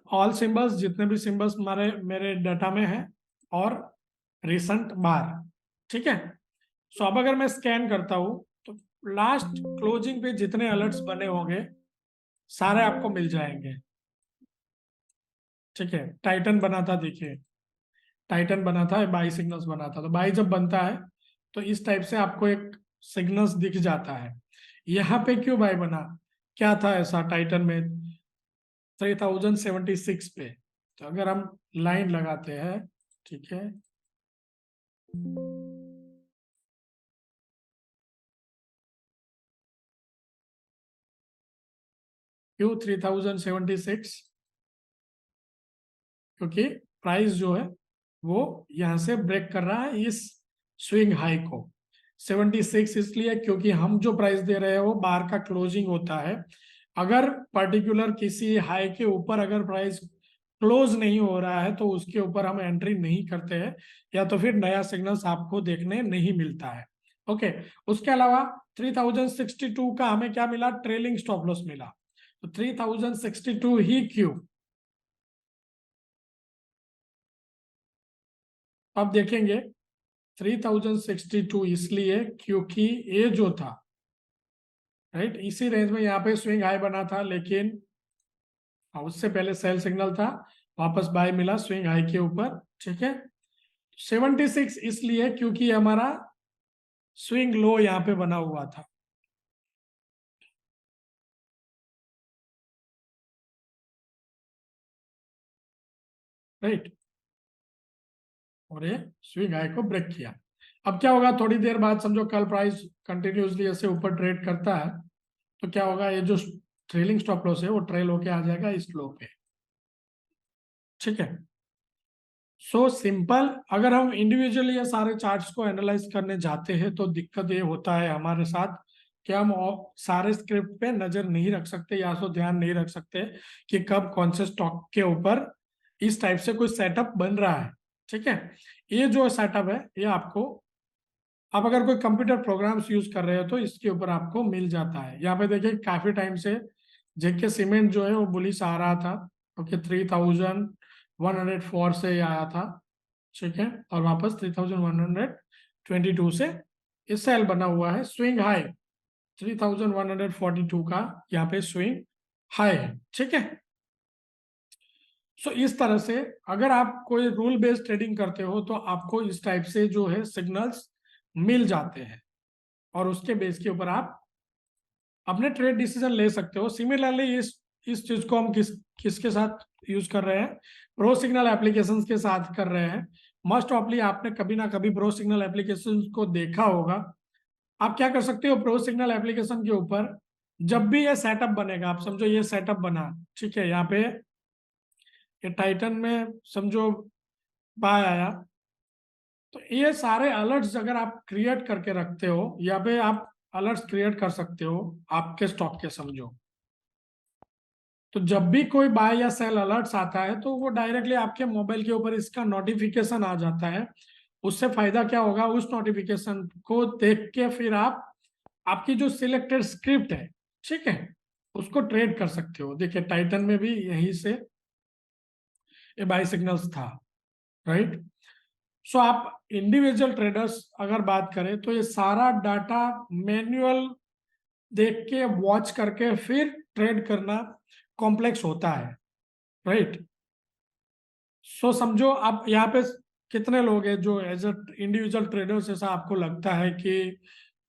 all symbols, जितने भी सिंबल्स हमारे मेरे डाटा में है, और रिसेंट बार, ठीक है। सो अब अगर मैं स्कैन करता हूं तो लास्ट क्लोजिंग पे जितने अलर्ट्स बने होंगे सारे आपको मिल जाएंगे, ठीक है। टाइटन बना था, देखिए टाइटन बना था, बाई सिग्नल्स बना था, तो बाई जब बनता है तो इस टाइप से आपको एक सिग्नल्स दिख जाता है। यहाँ पे क्यों बाई बना, क्या था ऐसा टाइटन में 3076 पे, तो अगर हम लाइन लगाते हैं, ठीक है, क्यों 3076, क्योंकि प्राइस जो है वो यहां से ब्रेक कर रहा है इस स्विंग हाई को। 76 इसलिए क्योंकि हम जो प्राइस दे रहे हैं वो बाहर का क्लोजिंग होता है। अगर पर्टिकुलर किसी हाई के ऊपर अगर प्राइस क्लोज नहीं हो रहा है तो उसके ऊपर हम एंट्री नहीं करते हैं, या तो फिर नया सिग्नल्स आपको देखने नहीं मिलता है। ओके, उसके अलावा 3062 का हमें क्या मिला, ट्रेलिंग स्टॉप लॉस मिला। तो 3062 ही क्यों, अब देखेंगे 3062 इसलिए क्योंकि ये जो था, राइट, इसी रेंज में यहाँ पे स्विंग हाई बना था, लेकिन उससे पहले सेल सिग्नल था, वापस बाय मिला स्विंग हाई के ऊपर, ठीक है। 76 इसलिए क्योंकि हमारा स्विंग लो यहाँ पे बना हुआ था, राइट, और ये स्विंग हाई को ब्रेक किया। अब क्या होगा, थोड़ी देर बाद समझो कल प्राइस कंटिन्यूसली ऐसे ऊपर ट्रेड करता है तो क्या होगा, ये जो ट्रेलिंग स्टॉप लॉस है वो ट्रेल होके आ जाएगा इस लो पे, ठीक है। सो सिंपल, अगर हम इंडिविजुअली ये सारे चार्ट्स को एनालाइज करने जाते हैं तो दिक्कत ये होता है हमारे साथ कि हम सारे स्क्रिप्ट पे नजर नहीं रख सकते या तो ध्यान नहीं रख सकते कि कब कौन से स्टॉक के ऊपर इस टाइप से कोई सेटअप बन रहा है। ठीक है, ये जो सेटअप है ये आपको, आप अगर कोई कंप्यूटर प्रोग्राम्स यूज कर रहे हो तो इसके ऊपर आपको मिल जाता है। यहाँ पे देखिए काफी टाइम से जेके सीमेंट जो है वो बुलिश आ रहा था, ओके 3104 से ये आया था। ठीक है, और वापस 3122 से इस सेल बना हुआ है, स्विंग हाई 3142 का यहाँ पे स्विंग हाई है। ठीक है, सो इस तरह से अगर आप कोई रूल बेस्ड ट्रेडिंग करते हो तो आपको इस टाइप से जो है सिग्नल्स मिल जाते हैं और उसके बेस के ऊपर आप अपने ट्रेड डिसीजन ले सकते हो। सिमिलरली इस चीज को हम किसके साथ यूज कर रहे हैं, प्रो सिग्नल एप्लीकेशंस के साथ कर रहे हैं। मोस्ट ऑफली आपने कभी ना कभी प्रो सिग्नल एप्लीकेशंस को देखा होगा। आप क्या कर सकते हो, प्रो सिग्नल एप्लीकेशन के ऊपर जब भी ये सेटअप बनेगा, आप समझो ये सेटअप बना, ठीक है, यहाँ पे ये टाइटन में समझो बाय आया, तो ये सारे अलर्ट्स अगर आप क्रिएट करके रखते हो, या पे आप अलर्ट्स क्रिएट कर सकते हो आपके स्टॉक के, समझो तो जब भी कोई बाय या सेल अलर्ट्स आता है तो वो डायरेक्टली आपके मोबाइल के ऊपर इसका नोटिफिकेशन आ जाता है। उससे फायदा क्या होगा, उस नोटिफिकेशन को देख के फिर आप आपकी जो सिलेक्टेड स्क्रिप्ट है, ठीक है, उसको ट्रेड कर सकते हो। देखिए टाइटन में भी यहीं से ये बाय सिग्नल्स था, राइट। सो आप इंडिविजुअल ट्रेडर्स अगर बात करें तो ये सारा डाटा मैन्युअल देख के वॉच करके फिर ट्रेड करना कॉम्प्लेक्स होता है, राइट। सो समझो आप यहाँ पे कितने लोग हैं जो एज अ इंडिविजुअल ट्रेडर्स, ऐसा आपको लगता है कि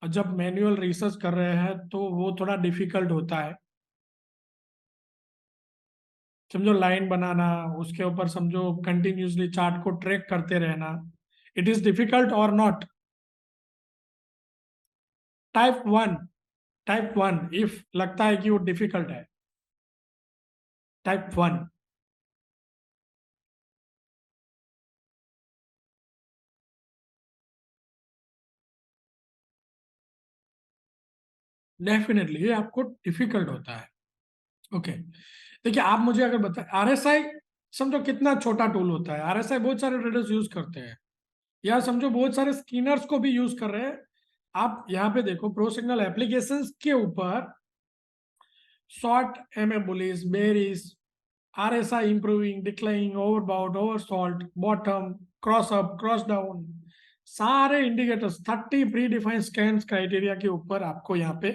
जब मैन्युअल रिसर्च कर रहे हैं तो वो थोड़ा डिफिकल्ट होता है। समझो लाइन बनाना, उसके ऊपर समझो कंटिन्यूसली चार्ट को ट्रैक करते रहना, इट इज डिफिकल्ट और not. Type one, type one if लगता है कि वो डिफिकल्ट है, टाइप वन। डेफिनेटली ये आपको डिफिकल्ट होता है। ओके, देखिए आप मुझे अगर बताएं आरएसआई, समझो कितना छोटा टूल होता है, आरएसआई बहुत सारे ट्रेडर्स यूज करते हैं, या समझो बहुत सारे स्किनर्स को भी यूज कर रहे हैं। आप यहाँ पे देखो प्रो सिग्नल एप्लीकेशंस के ऊपर short M A bullish bearish, RSI improving declining overbought oversold bottom cross up cross down, सारे indicators 30 predefined scan criteria के ऊपर आपको यहाँ पे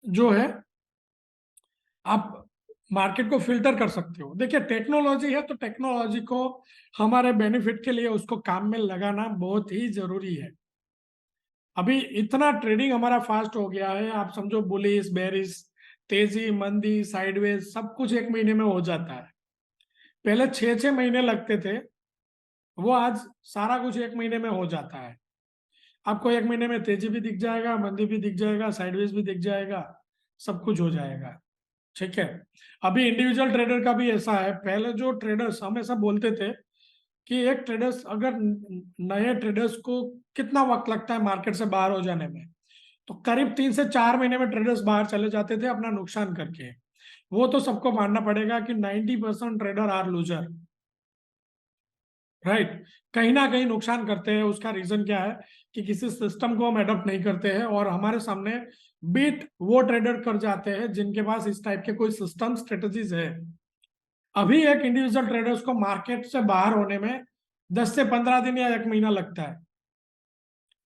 जो है आप मार्केट को फिल्टर कर सकते हो। देखिए टेक्नोलॉजी है तो टेक्नोलॉजी को हमारे बेनिफिट के लिए उसको काम में लगाना बहुत ही जरूरी है। अभी इतना ट्रेडिंग हमारा फास्ट हो गया है, आप समझो बुलिश बेरिश, तेजी मंदी साइडवेज सब कुछ एक महीने में हो जाता है। पहले 6-6 महीने लगते थे, वो आज सारा कुछ एक महीने में हो जाता है। आपको एक महीने में तेजी भी दिख जाएगा, मंदी भी दिख जाएगा, साइडवेज भी दिख जाएगा, सब कुछ हो जाएगा। ठीक है, अभी इंडिविजुअल ट्रेडर का भी ऐसा है। पहले जो ट्रेडर्स हमेशा बोलते थे कि एक ट्रेडर्स अगर नए ट्रेडर्स को कितना वक्त लगता है मार्केट से बाहर हो जाने में, तो करीब 3 से 4 महीने में ट्रेडर्स बाहर चले जाते थे अपना नुकसान करके। वो तो सबको मानना पड़ेगा कि 90% ट्रेडर आर लूजर, राइट। कहीं ना कहीं नुकसान करते हैं, उसका रीजन क्या है कि किसी सिस्टम को हम अडॉप्ट नहीं करते हैं और हमारे सामने बीट वो ट्रेडर कर जाते हैं जिनके पास इस टाइप के कोई सिस्टम स्ट्रेटजीज है। अभी एक इंडिविजुअल ट्रेडर्स को मार्केट से बाहर होने में 10 से 15 दिन या एक महीना लगता है,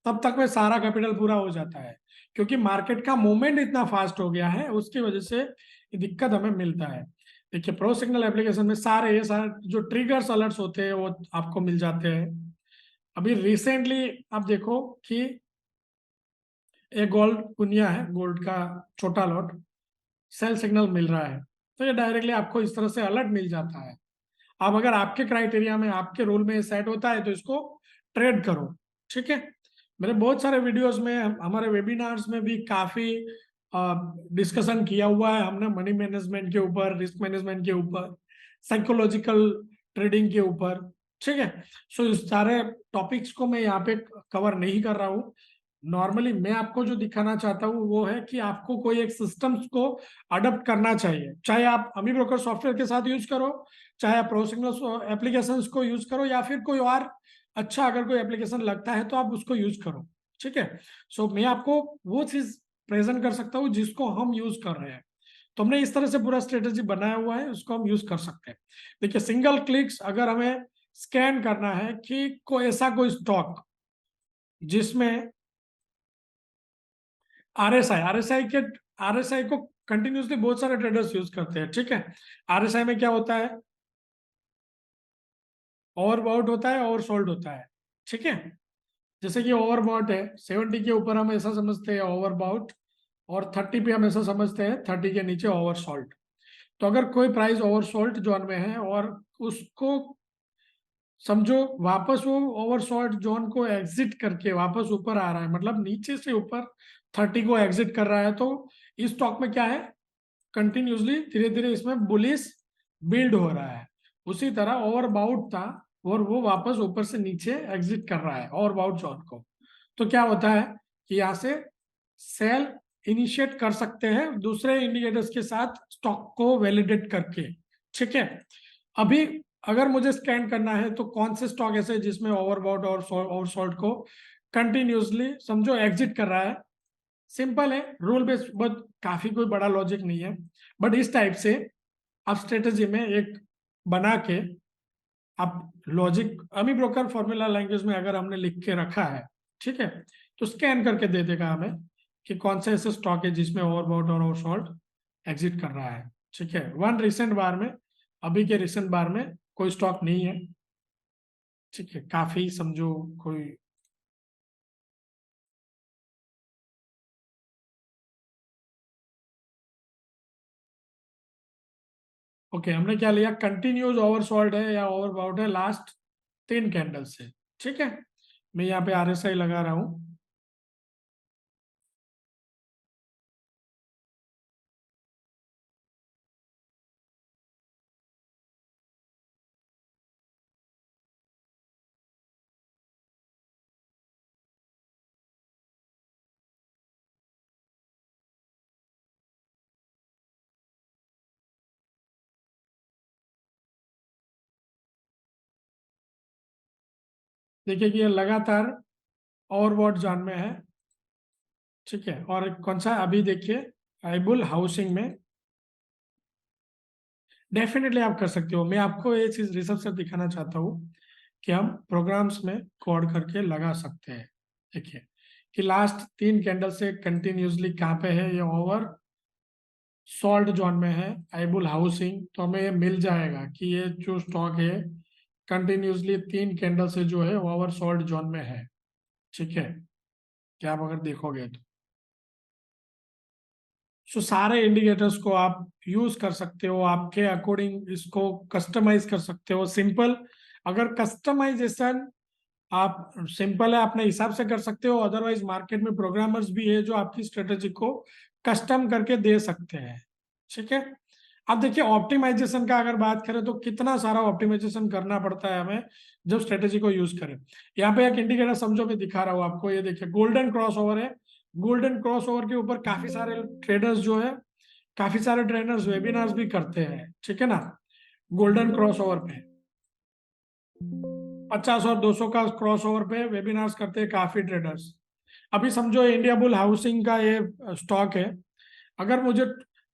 तब तक में सारा कैपिटल पूरा हो जाता है। क्योंकि मार्केट का मूवमेंट इतना फास्ट हो गया है, उसकी वजह से ये दिक्कत हमें मिलता है। देखिए प्रो सिग्नल एप्लीकेशन में सारे ये सारे जो ट्रिगर्स अलर्ट्स होते हैं वो आपको मिल जाते हैं। अभी रिसेंटली आप देखो कि एक गोल्ड पुनिया है, गोल्ड का छोटा लॉट सेल सिग्नल मिल रहा है, तो ये डायरेक्टली आपको इस तरह से अलर्ट मिल जाता है। अब अगर आपके क्राइटेरिया में आपके रूल में सेट होता है तो इसको ट्रेड करो। ठीक है, मेरे बहुत सारे वीडियोस में हमारे वेबिनार्स में भी काफी डिस्कशन किया हुआ है हमने, मनी मैनेजमेंट के ऊपर, रिस्क मैनेजमेंट के ऊपर, साइकोलॉजिकल ट्रेडिंग के ऊपर। ठीक है, सो इस सारे टॉपिक्स को मैं यहाँ पे कवर नहीं कर रहा हूँ। नॉर्मली मैं आपको जो दिखाना चाहता हूँ वो है कि आपको कोई एक सिस्टम्स को अडॉप्ट करना चाहिए, चाहे आप अमी ब्रोकर सॉफ्टवेयर के साथ यूज करो, चाहे आप प्रोफेशनल एप्लीकेशंस को यूज करो, या फिर कोई और अच्छा अगर कोई एप्लीकेशन लगता है तो आप उसको यूज करो। ठीक है, सो मैं आपको वो चीज प्रेजेंट कर सकता हूँ जिसको हम यूज कर रहे हैं। तो हमने इस तरह से पूरा स्ट्रेटेजी बनाया हुआ है, उसको हम यूज कर सकते हैं। देखिए, सिंगल क्लिक्स अगर हमें स्कैन करना है कि कोई ऐसा कोई स्टॉक जिसमें आरएसआई को कंटिन्यूसली बहुत सारे ट्रेडर्स यूज करते हैं। ठीक है, आरएसआई में क्या होता है, ओवरबॉट होता है, ओवरसोल्ड होता है। ठीक है, जैसे कि ओवरबॉट है 70 के ऊपर हम ऐसा समझते हैं ओवरबॉट, और 30 पे हम ऐसा समझते हैं 30 के नीचे ओवरसोल्ड। तो अगर कोई प्राइस ओवरसोल्ड जोन में है और उसको समझो वापस वो ओवरसोल्ड जोन को एग्जिट करके वापस ऊपर आ रहा है, मतलब नीचे से ऊपर 30 को एग्जिट कर रहा है, तो इस स्टॉक में क्या है, कंटिन्यूसली धीरे धीरे इसमें बुलिश बिल्ड हो रहा है। उसी तरह ओवरबाउट था और वो वापस ऊपर से नीचे एग्जिट कर रहा है ओवरबाउट जोन को। तो क्या होता है कि यहाँ से सेल इनिशिएट कर सकते हैं दूसरे इंडिकेटर्स के साथ स्टॉक को वैलिडेट करके। ठीक है, अभी अगर मुझे स्कैन करना है तो कौन से स्टॉक ऐसे जिसमें ओवरबॉट और ओवरसोल्ड को कंटिन्यूसली समझो एग्जिट कर रहा है। सिंपल है, रूल बेस्ड, बहुत काफी कोई बड़ा लॉजिक नहीं है, बट इस टाइप से आप स्ट्रेटेजी में एक बना के आप लॉजिक अमी ब्रोकर फॉर्मूला लैंग्वेज में अगर हमने लिख के रखा है, ठीक है, तो स्कैन करके दे देगा हमें कि कौन सा ऐसे स्टॉक है जिसमें ओवरबॉट और ओवरसोल्ड एग्जिट कर रहा है। ठीक है, वन रिसेंट बार में, अभी के रिसेंट बार में कोई स्टॉक नहीं है। ठीक है, काफी समझो कोई, ओके, हमने क्या लिया, कंटिन्यूस ओवरसोल्ड है या ओवरबॉट है लास्ट 3 कैंडल से। ठीक है, मैं यहाँ पे आरएसआई लगा रहा हूँ। देखिए कि ये लगातार ओवरबॉट जोन में है। ठीक है, और कौन सा अभी देखिए, आईबुल हाउसिंग में डेफिनेटली आप कर सकते हो। मैं आपको ये चीज रिसर्च से दिखाना चाहता हूँ कि हम प्रोग्राम्स में कोड करके लगा सकते हैं। देखिए कि लास्ट 3 कैंडल से कंटिन्यूसली कहाँ पे है, ये ओवर सॉल्ट जोन में है आईबुल हाउसिंग, तो हमें ये मिल जाएगा कि ये जो स्टॉक है कंटिन्यूसली 3 कैंडल से जो है ओवर सॉल्ट जोन में है। ठीक है, क्या आप अगर देखोगे तो सो सारे इंडिकेटर्स को आप यूज कर सकते हो, आपके अकॉर्डिंग इसको कस्टमाइज कर सकते हो। सिंपल, अगर कस्टमाइजेशन आप सिंपल है अपने हिसाब से कर सकते हो, अदरवाइज मार्केट में प्रोग्रामर्स भी है जो आपकी स्ट्रेटेजी को कस्टम करके दे सकते हैं। ठीक है, अब देखिए ऑप्टिमाइजेशन का अगर बात करें तो कितना सारा ऑप्टिमाइजेशन करना पड़ता है हमें जब स्ट्रेटेजी को यूज करें। यहाँ पे एक इंडिकेटर समझो मैं दिखा रहा हूँ आपको, ये देखिए गोल्डन क्रॉस ओवर है। गोल्डन क्रॉस ओवर के ऊपर काफी सारे ट्रेडर्स जो है, काफी सारे ट्रेडर्स वेबिनार्स भी करते हैं। ठीक है ना, गोल्डन क्रॉस ओवर पे 50 और 200 का क्रॉस ओवर पे वेबिनार्स करते हैं काफी ट्रेडर्स। अभी समझो इंडिया बुल हाउसिंग का ये स्टॉक है, अगर मुझे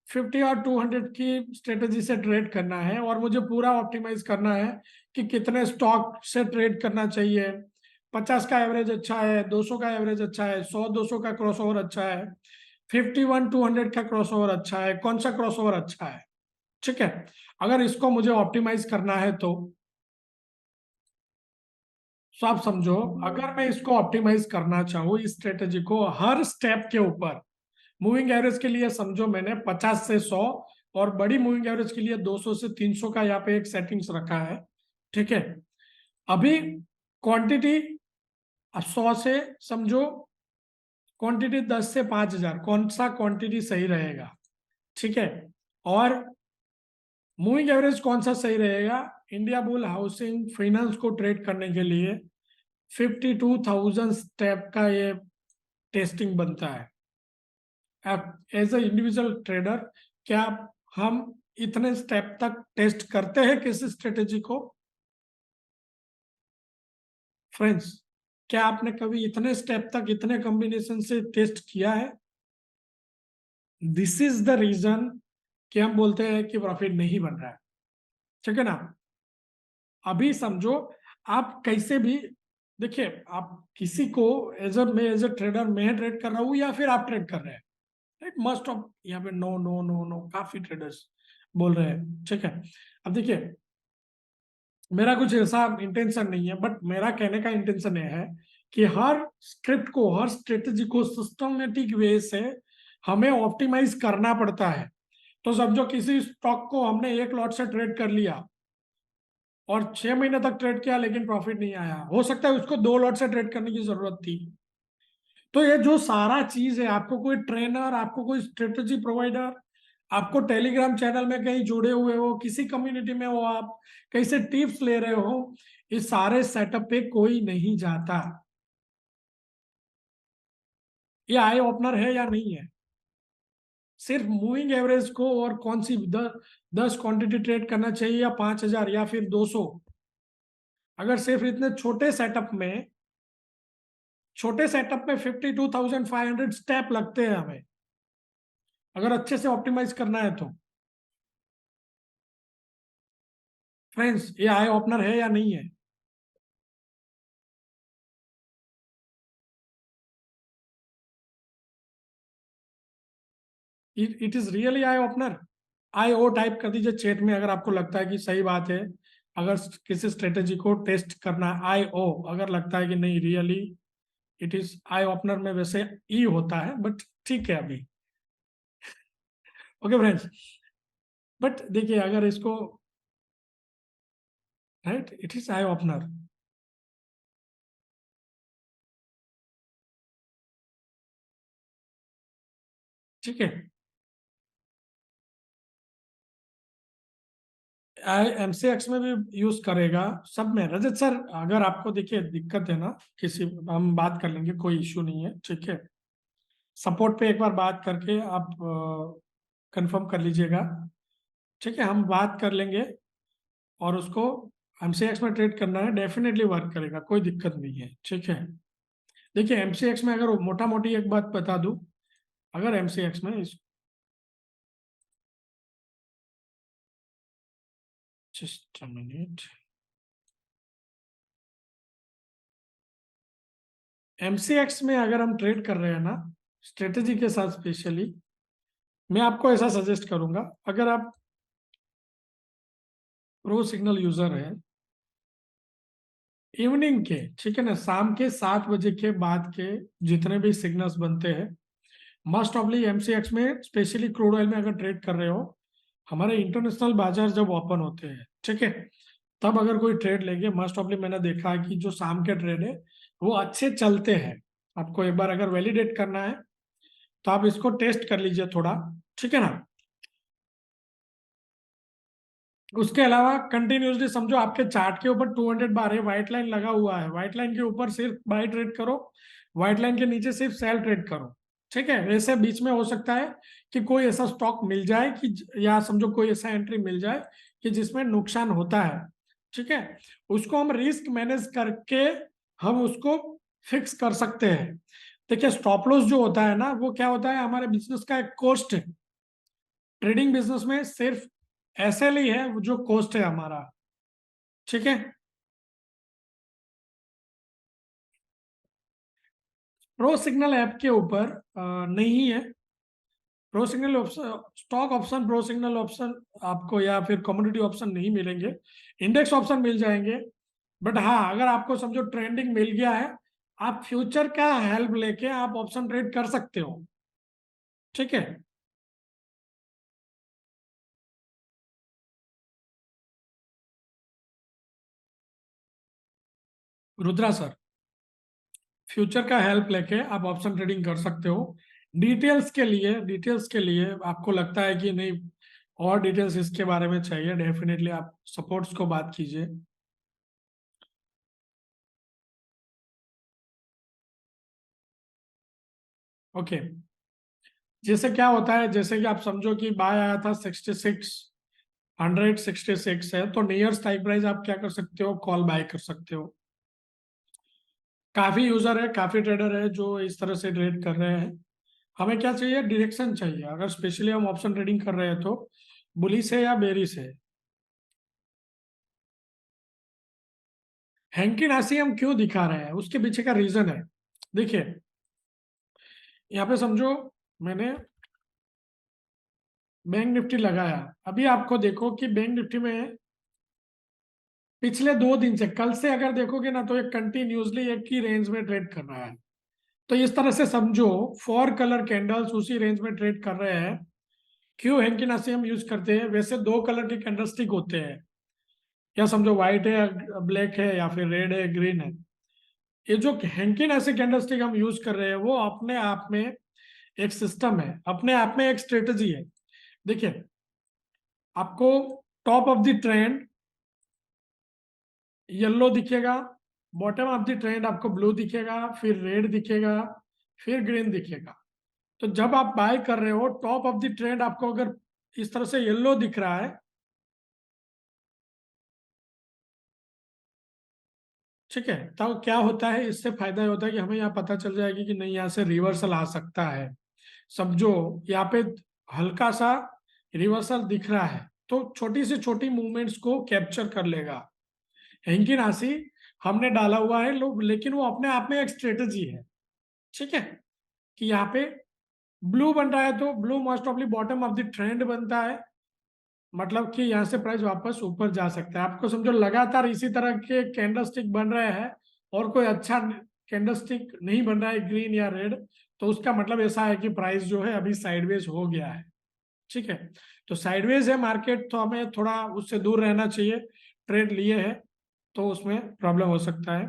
50 और 200 की स्ट्रेटेजी से ट्रेड करना है और मुझे पूरा ऑप्टिमाइज करना है कि कितने स्टॉक से ट्रेड करना चाहिए, 50 का एवरेज अच्छा है, 200 का एवरेज अच्छा है, 100 200 का क्रॉस ओवर अच्छा है, 51 200 का क्रॉस ओवर अच्छा है, कौन सा क्रॉस ओवर अच्छा है। ठीक है, अगर इसको मुझे ऑप्टिमाइज करना है तो आप समझो, अगर मैं इसको ऑप्टिमाइज करना चाहूँ इस स्ट्रेटेजी को हर स्टेप के ऊपर, मूविंग एवरेज के लिए समझो मैंने 50 से 100 और बड़ी मूविंग एवरेज के लिए 200 से 300 का यहाँ पे एक सेटिंग्स रखा है। ठीक है, अभी क्वांटिटी 100 से समझो, क्वांटिटी 10 से 5000, कौन सा क्वांटिटी सही रहेगा। ठीक है, और मूविंग एवरेज कौन सा सही रहेगा, इंडिया बुल हाउसिंग फाइनेंस को ट्रेड करने के लिए 52,000 स्टेप का ये टेस्टिंग बनता है। एज ए इंडिविजुअल ट्रेडर, क्या हम इतने स्टेप तक टेस्ट करते हैं किसी स्ट्रेटेजी को? फ्रेंड्स, क्या आपने कभी इतने स्टेप तक इतने कॉम्बिनेशन से टेस्ट किया है? दिस इज द रीजन कि हम बोलते हैं कि प्रॉफिट नहीं बन रहा है। ठीक है ना? अभी समझो, आप कैसे भी देखिए, आप किसी को एज ए ट्रेडर मैं ट्रेड कर रहा हूं या फिर आप ट्रेड कर रहे हैं, राइट? मस्ट ऑफ यहाँ पे नो नो नो नो काफी ट्रेडर्स बोल रहे हैं। ठीक है, अब देखिए, मेरा कुछ ऐसा इंटेंशन नहीं है, बट मेरा कहने का इंटेंशन यह है कि हर स्क्रिप्ट को, हर स्ट्रेटेजी को सिस्टमेटिक वे से हमें ऑप्टिमाइज करना पड़ता है। तो समझो किसी स्टॉक को हमने एक लॉट से ट्रेड कर लिया और 6 महीने तक ट्रेड किया लेकिन प्रॉफिट नहीं आया, हो सकता है उसको 2 लॉट से ट्रेड करने की जरूरत थी। तो ये जो सारा चीज है, आपको कोई ट्रेनर, आपको कोई स्ट्रेटेजी प्रोवाइडर, आपको टेलीग्राम चैनल में कहीं जुड़े हुए हो, किसी कम्युनिटी में हो, आप कहीं से टिप्स ले रहे हो, इस सारे सेटअप पे कोई नहीं जाता। ये आई ओपनर है या नहीं है? सिर्फ मूविंग एवरेज को और कौन सी 10 क्वांटिटी ट्रेड करना चाहिए या 5,000 या फिर 200, अगर सिर्फ इतने छोटे सेटअप में 52,500 स्टेप लगते हैं हमें, अगर अच्छे से ऑप्टिमाइज करना है तो। फ्रेंड्स, ये आई ओपनर है या नहीं है? It is really eye opener. I O type कर दीजिए चैट में अगर आपको लगता है कि सही बात है। अगर किसी स्ट्रेटेजी को टेस्ट करना है, आई ओ, अगर लगता है कि नहीं really it is eye opener, में वैसे ई होता है बट ठीक है अभी। ओके फ्रेंड्स, बट देखिए अगर इसको, right, it is eye opener. ठीक है, एमसीएक्स में भी यूज करेगा, सब में। रजत सर, अगर आपको देखिए दिक्कत है ना, किसी, हम बात कर लेंगे, कोई इश्यू नहीं है। ठीक है, सपोर्ट पे एक बार बात करके आप कंफर्म कर लीजिएगा। ठीक है, हम बात कर लेंगे और उसको एमसीएक्स में ट्रेड करना है, डेफिनेटली वर्क करेगा, कोई दिक्कत नहीं है। ठीक है, देखिए एमसीएक्स में अगर मोटा मोटी एक बात बता दूं, अगर एमसीएक्स में जस्ट अ मिनट, एमसीएक्स में अगर हम ट्रेड कर रहे हैं ना स्ट्रेटेजी के साथ स्पेशली, मैं आपको ऐसा सजेस्ट करूंगा, अगर आप प्रो सिग्नल यूजर है, इवनिंग के, ठीक है ना, शाम के 7 बजे के बाद के जितने भी सिग्नल्स बनते हैं, मस्ट ऑफली एमसीएक्स में स्पेशली क्रूड ऑयल में अगर ट्रेड कर रहे हो, हमारे इंटरनेशनल बाजार जब ओपन होते हैं, ठीक है, तब अगर कोई ट्रेड लेंगे, मस्ट ऑफली मैंने देखा है कि जो शाम के ट्रेड है वो अच्छे चलते हैं। आपको एक बार अगर वैलिडेट करना है तो आप इसको टेस्ट कर लीजिए थोड़ा। ठीक है ना? उसके अलावा कंटिन्यूसली समझो आपके चार्ट के ऊपर 200 बार है, व्हाइट लाइन लगा हुआ है, व्हाइट लाइन के ऊपर सिर्फ बाई ट्रेड करो, व्हाइट लाइन के नीचे सिर्फ सेल ट्रेड करो। ठीक है, वैसे बीच में हो सकता है कि कोई ऐसा स्टॉक मिल जाए कि, या समझो कोई ऐसा एंट्री मिल जाए कि जिसमें नुकसान होता है। ठीक है, उसको हम रिस्क मैनेज करके हम उसको फिक्स कर सकते हैं। देखिए स्टॉप लॉस जो होता है ना, वो क्या होता है, हमारे बिजनेस का एक कॉस्ट है। ट्रेडिंग बिजनेस में सिर्फ एसएल ही है जो कॉस्ट है हमारा। ठीक है, प्रो सिग्नल ऐप के ऊपर नहीं है। Pro signal option, stock option, pro signal option आपको या फिर कमोडिटी ऑप्शन नहीं मिलेंगे, इंडेक्स ऑप्शन मिल जाएंगे। बट हाँ, अगर आपको समझो ट्रेंडिंग मिल गया है, आप फ्यूचर का हेल्प लेके आप ऑप्शन ट्रेड कर सकते हो। ठीक है, रुद्रा सर, फ्यूचर का हेल्प लेके आप ऑप्शन ट्रेडिंग कर सकते हो। डिटेल्स के लिए आपको लगता है कि नहीं और डिटेल्स इसके बारे में चाहिए, डेफिनेटली आप सपोर्ट्स को बात कीजिए। ओके, जैसे क्या होता है, जैसे कि आप समझो कि बाय आया था 66 है, तो नियर स्ट्राइक प्राइस आप क्या कर सकते हो, कॉल बाय कर सकते हो। काफी यूजर है, काफी ट्रेडर है जो इस तरह से ट्रेड कर रहे हैं। हमें क्या चाहिए, डायरेक्शन चाहिए। अगर स्पेशली हम ऑप्शन ट्रेडिंग कर रहे हैं तो बुलिश है या बेरिश है। हैंकी नासी हम क्यों दिखा रहे हैं, उसके पीछे का रीजन है। देखिए, यहाँ पे समझो मैंने बैंक निफ्टी लगाया। अभी आपको देखो कि बैंक निफ्टी में पिछले 2 दिन से, कल से अगर देखोगे ना, तो ये कंटिन्यूसली एक ही रेंज में ट्रेड कर रहा है। तो इस तरह से समझो 4 कलर कैंडल्स उसी रेंज में ट्रेड कर रहे हैं। क्यों हैंकी नासी हम यूज करते हैं, वैसे 2 कलर के कैंडलस्टिक होते हैं, या समझो व्हाइट है, ब्लैक है, या फिर रेड है, ग्रीन है। ये जो हैंकिन ऐसे कैंडलस्टिक हम यूज कर रहे हैं वो अपने आप में एक सिस्टम है, अपने आप में एक स्ट्रेटजी है। देखिए, आपको top of the trend yellow दिखेगा, बॉटम ऑफ द ट्रेंड आपको ब्लू दिखेगा, फिर रेड दिखेगा, फिर ग्रीन दिखेगा। तो जब आप बाय कर रहे हो, टॉप ऑफ द ट्रेंड आपको अगर इस तरह से येलो दिख रहा है, ठीक है, तो क्या होता है, इससे फायदा ये होता है कि हमें यहाँ पता चल जाएगी कि नहीं, यहाँ से रिवर्सल आ सकता है। समझो यहाँ पे हल्का सा रिवर्सल दिख रहा है, तो छोटी से छोटी मूवमेंट्स को कैप्चर कर लेगा। हैंकी नासी हमने डाला हुआ है लोग, लेकिन वो अपने आप में एक स्ट्रेटजी है। ठीक है, कि यहाँ पे ब्लू बन रहा है तो blue most ऑफली bottom of the trend बनता है, मतलब कि यहाँ से प्राइस वापस ऊपर जा सकता है। आपको समझो लगातार इसी तरह के कैंडल स्टिक बन रहे हैं और कोई अच्छा कैंडल स्टिक नहीं बन रहा है ग्रीन या रेड, तो उसका मतलब ऐसा है कि प्राइस जो है अभी साइडवेज हो गया है। ठीक है, तो साइडवेज है मार्केट, तो हमें थोड़ा उससे दूर रहना चाहिए। ट्रेड लिए है तो उसमें प्रॉब्लम हो सकता है।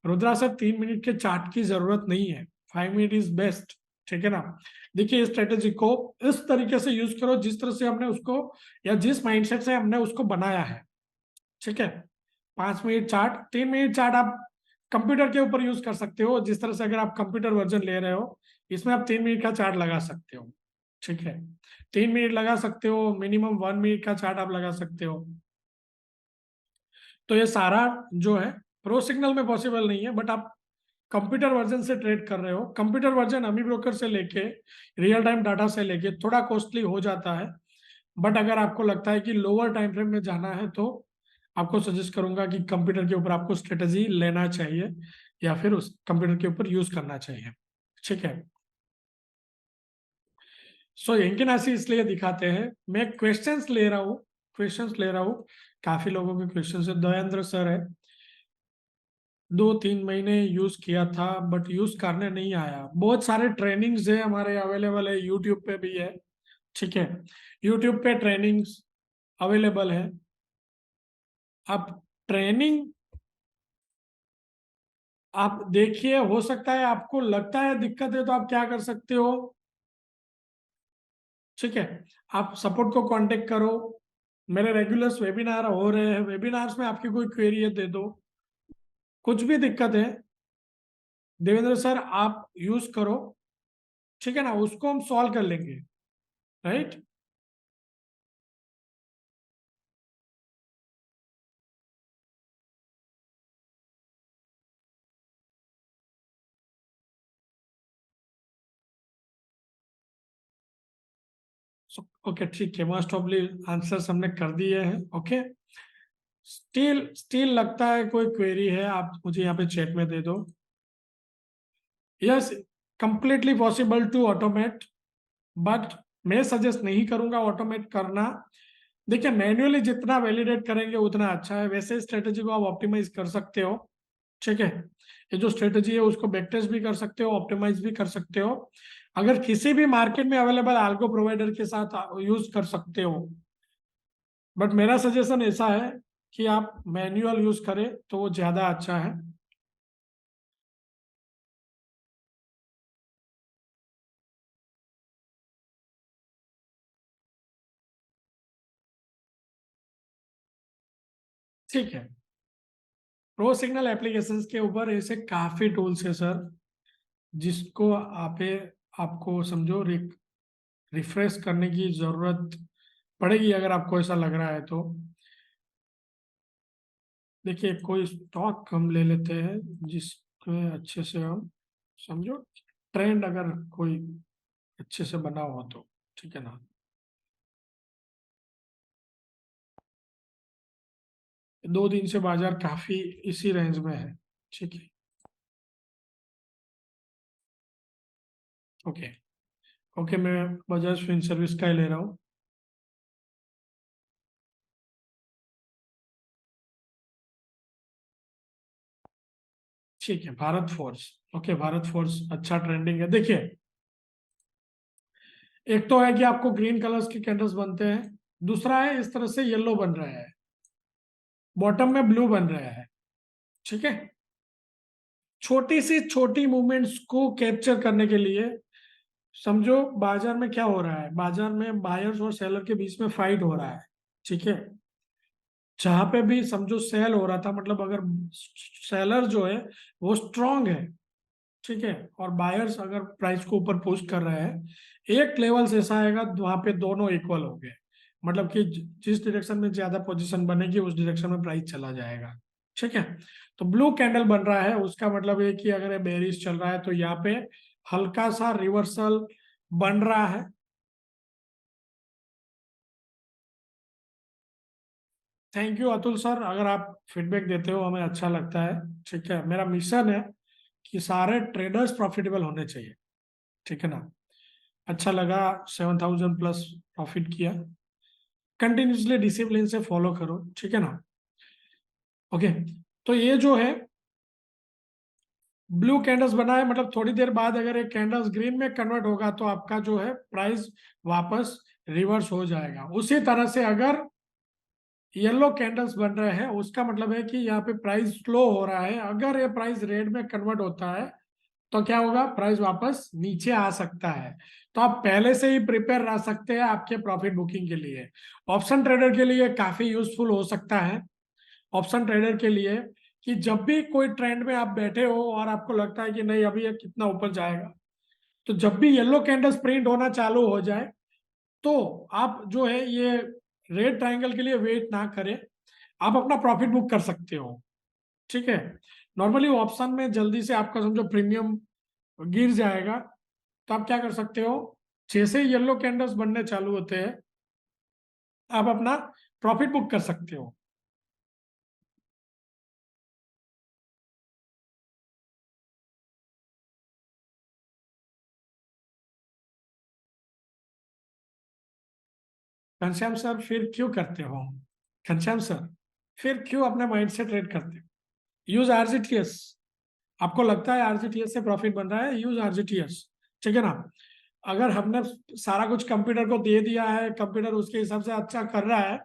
रुद्रा सर, 3 मिनट के चार्ट की जरूरत नहीं है, 5 मिनट इज बेस्ट। ठीक है ना। देखिए, स्ट्रेटेजी को इस तरीके से यूज करो जिस तरह से हमने उसको, या जिस माइंडसेट से हमने उसको बनाया है। ठीक है, 5 मिनट चार्ट, 3 मिनट चार्ट आप कंप्यूटर के ऊपर यूज कर सकते हो। जिस तरह से अगर आप कंप्यूटर वर्जन ले रहे हो, इसमें आप 3 मिनट का चार्ट लगा सकते हो। ठीक है, 3 मिनट लगा सकते हो, मिनिमम 1 मिनट का चार्ट आप लगा सकते हो। तो ये सारा जो है प्रो सिग्नल में पॉसिबल नहीं है, बट आप कंप्यूटर वर्जन से ट्रेड कर रहे हो। कंप्यूटर वर्जन अमी ब्रोकर से लेके, रियल टाइम डाटा से लेके थोड़ा कॉस्टली हो जाता है, बट अगर आपको लगता है कि लोअर टाइम फ्रेम में जाना है तो आपको सजेस्ट करूंगा कि कंप्यूटर के ऊपर आपको स्ट्रेटजी लेना चाहिए, या फिर उस कंप्यूटर के ऊपर यूज करना चाहिए। ठीक है, सो एंकिनासी इसलिए दिखाते हैं। मैं क्वेश्चंस ले रहा हूँ, क्वेश्चंस ले रहा हूँ, काफी लोगों के क्वेश्चंस है। दयान्द्र सर है, 2-3 महीने यूज किया था बट यूज करने नहीं आया। बहुत सारे ट्रेनिंग्स है हमारे, अवेलेबल है, यूट्यूब पे भी है। ठीक है, यूट्यूब पे ट्रेनिंग्स अवेलेबल है। आप ट्रेनिंग आप देखिए, हो सकता है आपको लगता है दिक्कत है, तो आप क्या कर सकते हो। ठीक है, आप सपोर्ट को कांटेक्ट करो। मेरे रेगुलर्स वेबिनार हो रहे हैं, वेबिनार्स में आपकी कोई क्वेरी है दे दो। कुछ भी दिक्कत है, देवेंद्र सर आप यूज करो। ठीक है ना, उसको हम सॉल्व कर लेंगे। राइट, ओके, ठीक है, मोस्ट ऑफली आंसर्स हमने कर दिए हैं। ओके, स्टिल स्टिल लगता है कोई क्वेरी है, आप मुझे यहाँ पे चैट में दे दो। Yes, completely possible to automate, but मैं सजेस्ट नहीं करूंगा ऑटोमेट करना। देखिए, मैन्युअली जितना वैलिडेट करेंगे उतना अच्छा है। वैसे स्ट्रेटेजी को आप ऑप्टिमाइज कर सकते हो। ठीक है, ये जो स्ट्रेटेजी है उसको बैकटेस्ट भी कर सकते हो, ऑप्टिमाइज भी कर सकते हो। अगर किसी भी मार्केट में अवेलेबल आल्गो प्रोवाइडर के साथ यूज कर सकते हो, बट मेरा सजेशन ऐसा है कि आप मैन्युअल यूज करें तो वो ज्यादा अच्छा है। ठीक है, प्रो सिग्नल एप्लीकेशंस के ऊपर ऐसे काफी टूल्स है सर, जिसको आप आपको समझो रिफ्रेश करने की जरूरत पड़ेगी अगर आपको ऐसा लग रहा है तो। देखिए कोई स्टॉक हम ले लेते हैं जिसके अच्छे से हम समझो ट्रेंड अगर कोई अच्छे से बना हो तो, ठीक है ना। दो दिन से बाजार काफी इसी रेंज में है, ठीक है। ओके। ओके, मैं बजाज फिन सर्विस का ही ले रहा हूँ। ठीक है, Bharat force. Okay, Bharat force अच्छा ट्रेंडिंग है। देखिए, एक तो है कि आपको ग्रीन कलर्स के कैंडल्स बनते हैं, दूसरा है इस तरह से येलो बन रहा है, बॉटम में ब्लू बन रहा है, ठीक है। छोटी सी छोटी मूवमेंट्स को कैप्चर करने के लिए समझो बाजार में क्या हो रहा है, बाजार में बायर्स और सेलर के बीच में फाइट हो रहा है, ठीक है। जहां पे भी समझो सेल हो रहा था, मतलब अगर सेलर जो है वो स्ट्रांग है, ठीक है, और बायर्स अगर प्राइस को ऊपर पुश कर रहे हैं, एक लेवल से ऐसा आएगा वहां पे दोनों इक्वल हो गए, मतलब कि जिस डायरेक्शन में ज्यादा पोजीशन बनेगी उस डायरेक्शन में प्राइस चला जाएगा, ठीक है। तो ब्लू कैंडल बन रहा है, उसका मतलब ये कि अगर ये बेरिश चल रहा है तो यहाँ पे हल्का सा रिवर्सल बन रहा है। थैंक यू अतुल सर, अगर आप फीडबैक देते हो हमें अच्छा लगता है, ठीक है। मेरा मिशन है कि सारे ट्रेडर्स प्रॉफिटेबल होने चाहिए, ठीक है ना। अच्छा लगा, 7,000 प्लस प्रॉफिट किया, कंटिन्यूसली डिसिप्लिन से फॉलो करो, ठीक है ना। ओके, तो ये जो है ब्लू कैंडल्स बना है, मतलब थोड़ी देर बाद अगर एक कैंडल्स ग्रीन में कन्वर्ट होगा तो आपका जो है प्राइस वापस रिवर्स हो जाएगा। उसी तरह से अगर येलो कैंडल्स बन रहे हैं उसका मतलब है कि यहाँ पे प्राइस स्लो हो रहा है, अगर ये प्राइस रेड में कन्वर्ट होता है तो क्या होगा, प्राइस वापस नीचे आ सकता है। तो आप पहले से ही प्रिपेयर रह सकते हैं आपके प्रॉफिट बुकिंग के लिए। ऑप्शन ट्रेडर के लिए काफी यूजफुल हो सकता है, ऑप्शन ट्रेडर के लिए, कि जब भी कोई ट्रेंड में आप बैठे हो और आपको लगता है कि नहीं अभी ये कितना ऊपर जाएगा, तो जब भी येलो कैंडल्स प्रिंट होना चालू हो जाए तो आप जो है ये रेड ट्रायंगल के लिए वेट ना करें, आप अपना प्रॉफिट बुक कर सकते हो, ठीक है। नॉर्मली ऑप्शन में जल्दी से आपका समझो प्रीमियम गिर जाएगा, तो आप क्या कर सकते हो, जैसे येलो कैंडल्स बनने चालू होते हैं आप अपना प्रॉफिट बुक कर सकते हो। घनश्याम सर फिर क्यों करते हो, घनश्याम सर फिर क्यों अपने माइंड से ट्रेड करते हो? यूज आरजीटीएस। आपको लगता है आरजीटीएस से प्रॉफिट बन रहा है, यूज आरजीटीएस, ठीक है ना। अगर हमने सारा कुछ कंप्यूटर को दे दिया है, कंप्यूटर उसके हिसाब से अच्छा कर रहा है,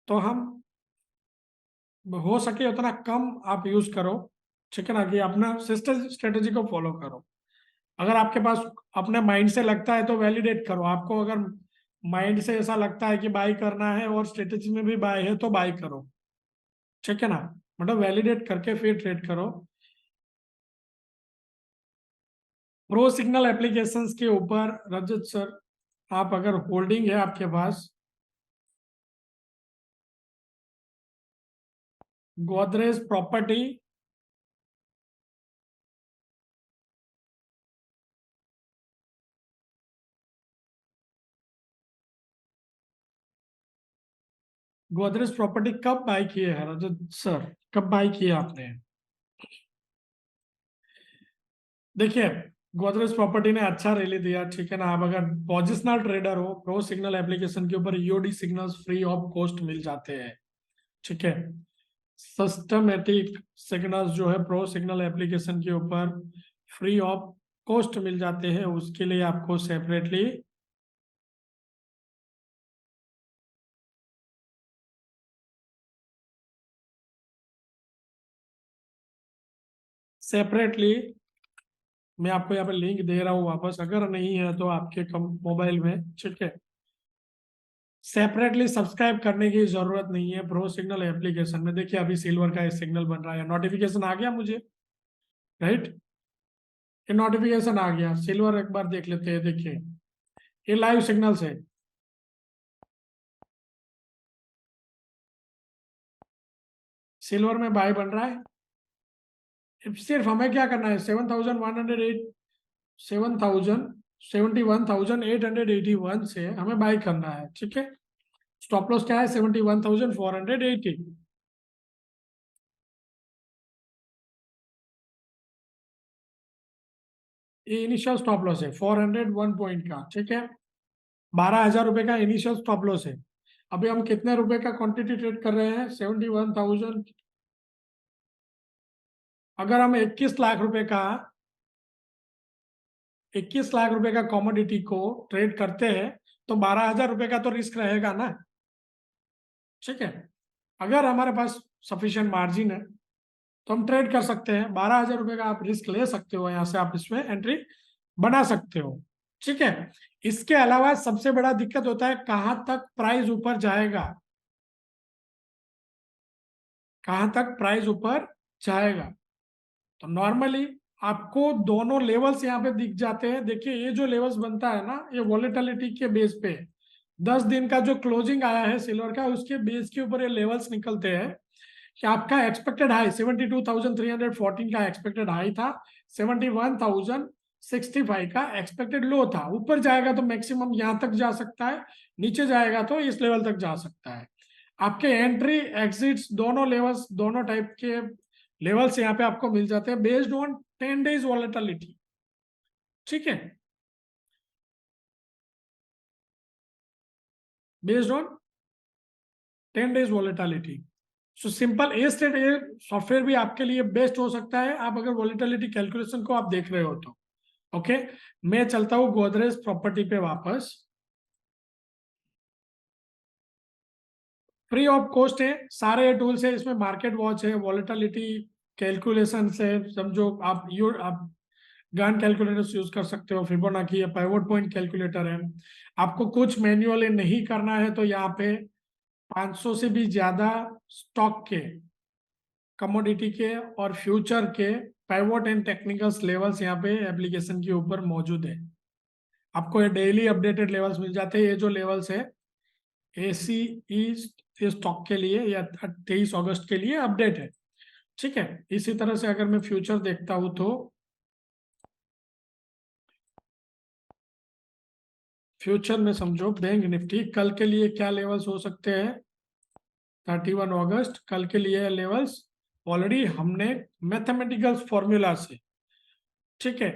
तो हम हो सके उतना कम आप यूज करो, ठीक है ना, कि अपना सिस्टम स्ट्रेटेजी को फॉलो करो। अगर आपके पास अपने माइंड से लगता है तो वैलिडेट करो, आपको अगर माइंड से ऐसा लगता है कि बाई करना है और स्ट्रेटेजी में भी बाय है तो बाय करो, ठीक है ना। मतलब वैलिडेट करके फिर ट्रेड करो। प्रो सिग्नल एप्लीकेशंस के ऊपर रजत सर, आप अगर होल्डिंग है आपके पास, गोदरेज प्रॉपर्टी, गोदरेज प्रॉपर्टी कब बाय किए हैं रजत सर, कब बाय किए आपने? देखिए, गोदरेज प्रॉपर्टी ने अच्छा रैली दिया, ठीक है ना। आप अगर पोजिशनल ट्रेडर हो, प्रो सिग्नल एप्लीकेशन के ऊपर EOD signals free of cost मिल जाते हैं, ठीक है। सिस्टमेटिक सिग्नल्स जो है प्रो सिग्नल एप्लीकेशन के ऊपर फ्री ऑफ कॉस्ट मिल जाते हैं, उसके लिए आपको सेपरेटली सेपरेटली मैं आपको यहाँ पे लिंक दे रहा हूँ वापस, अगर नहीं है तो आपके कम मोबाइल में, ठीक है। सेपरेटली सब्सक्राइब करने की जरूरत नहीं है प्रो सिग्नल एप्लीकेशन में। देखिए अभी सिल्वर का सिग्नल बन रहा है, नोटिफिकेशन आ गया मुझे, राइट। ये नोटिफिकेशन आ गया, सिल्वर एक बार देख लेते हैं। देखिए ये लाइव सिग्नल है, सिल्वर में बाय बन रहा है। सिर्फ हमें क्या करना है, 7,108 71,881 से हमें बाय करना है, ठीक है। स्टॉप लॉस क्या है, 71,480। ये इनिशियल स्टॉप लॉस है 401 पॉइंट का, ठीक है। 12,000 रुपए का इनिशियल स्टॉप लॉस है। अभी हम कितने रुपए का क्वांटिटी ट्रेड कर रहे हैं, 71,000। अगर हम 21 लाख रुपए का कॉमोडिटी को ट्रेड करते हैं तो 12,000 रुपए का तो रिस्क रहेगा ना, ठीक है। अगर हमारे पास सफिशिएंट मार्जिन है तो हम ट्रेड कर सकते हैं। 12,000 रुपए का आप रिस्क ले सकते हो, यहाँ से आप इसमें एंट्री बना सकते हो, ठीक है। इसके अलावा सबसे बड़ा दिक्कत होता है कहां तक प्राइस ऊपर जाएगा, कहां तक प्राइस ऊपर जाएगा। तो नॉर्मली आपको दोनों लेवल्स यहाँ पे दिख जाते हैं। देखिए ये जो लेवल्स बनता है ना, ये वॉलेटिलिटी के बेस पे 10 दिन का जो क्लोजिंग आया है सिल्वर का, उसके बेस के ऊपर ये लेवल्स निकलते हैं कि आपका एक्सपेक्टेड हाई 72,314 का एक्सपेक्टेड हाई था, 71,065 का एक्सपेक्टेड लो था। ऊपर जाएगा तो मैक्सिमम यहां तक जा सकता है, नीचे जाएगा तो इस लेवल तक जा सकता है। आपके एंट्री एग्जिट्स दोनों लेवल्स, दोनों टाइप के लेवल्स यहाँ पे आपको मिल जाते हैं बेस्ड ऑन 10 डेज वॉलेटिलिटी, ठीक है। Based on 10 days volatility. So simple A state a software भी आपके लिए बेस्ट हो सकता है, आप अगर वॉलेटिलिटी कैलकुलेशन को आप देख रहे हो तो। ओके, मैं चलता हूं गोदरेज प्रॉपर्टी पे वापस। फ्री ऑफ कॉस्ट है, सारे टूल्स है इसमें, मार्केट वॉच है, वॉलेटिलिटी कैलकुलेशन से समझो आप गन कैलकुलेटर यूज कर सकते हो, फिबोनाची है, पाइवोट पॉइंट कैलकुलेटर है। आपको कुछ मैन्युअली नहीं करना है तो यहाँ पे 500 से भी ज्यादा स्टॉक के, कमोडिटी के और फ्यूचर के पाइवोट एंड टेक्निकल्स लेवल्स यहाँ पे एप्लीकेशन के ऊपर मौजूद है। आपको ये डेली अपडेटेड लेवल्स मिल जाते हैं। ये जो लेवल्स है ACE स्टॉक के लिए या 23 अगस्त के लिए अपडेट है, ठीक है। इसी तरह से अगर मैं फ्यूचर देखता हूं तो फ्यूचर में समझो बैंक निफ्टी कल के लिए क्या लेवल्स हो सकते हैं, 31 अगस्त कल के लिए लेवल्स ऑलरेडी हमने मैथमेटिकल फॉर्मूला से, ठीक है,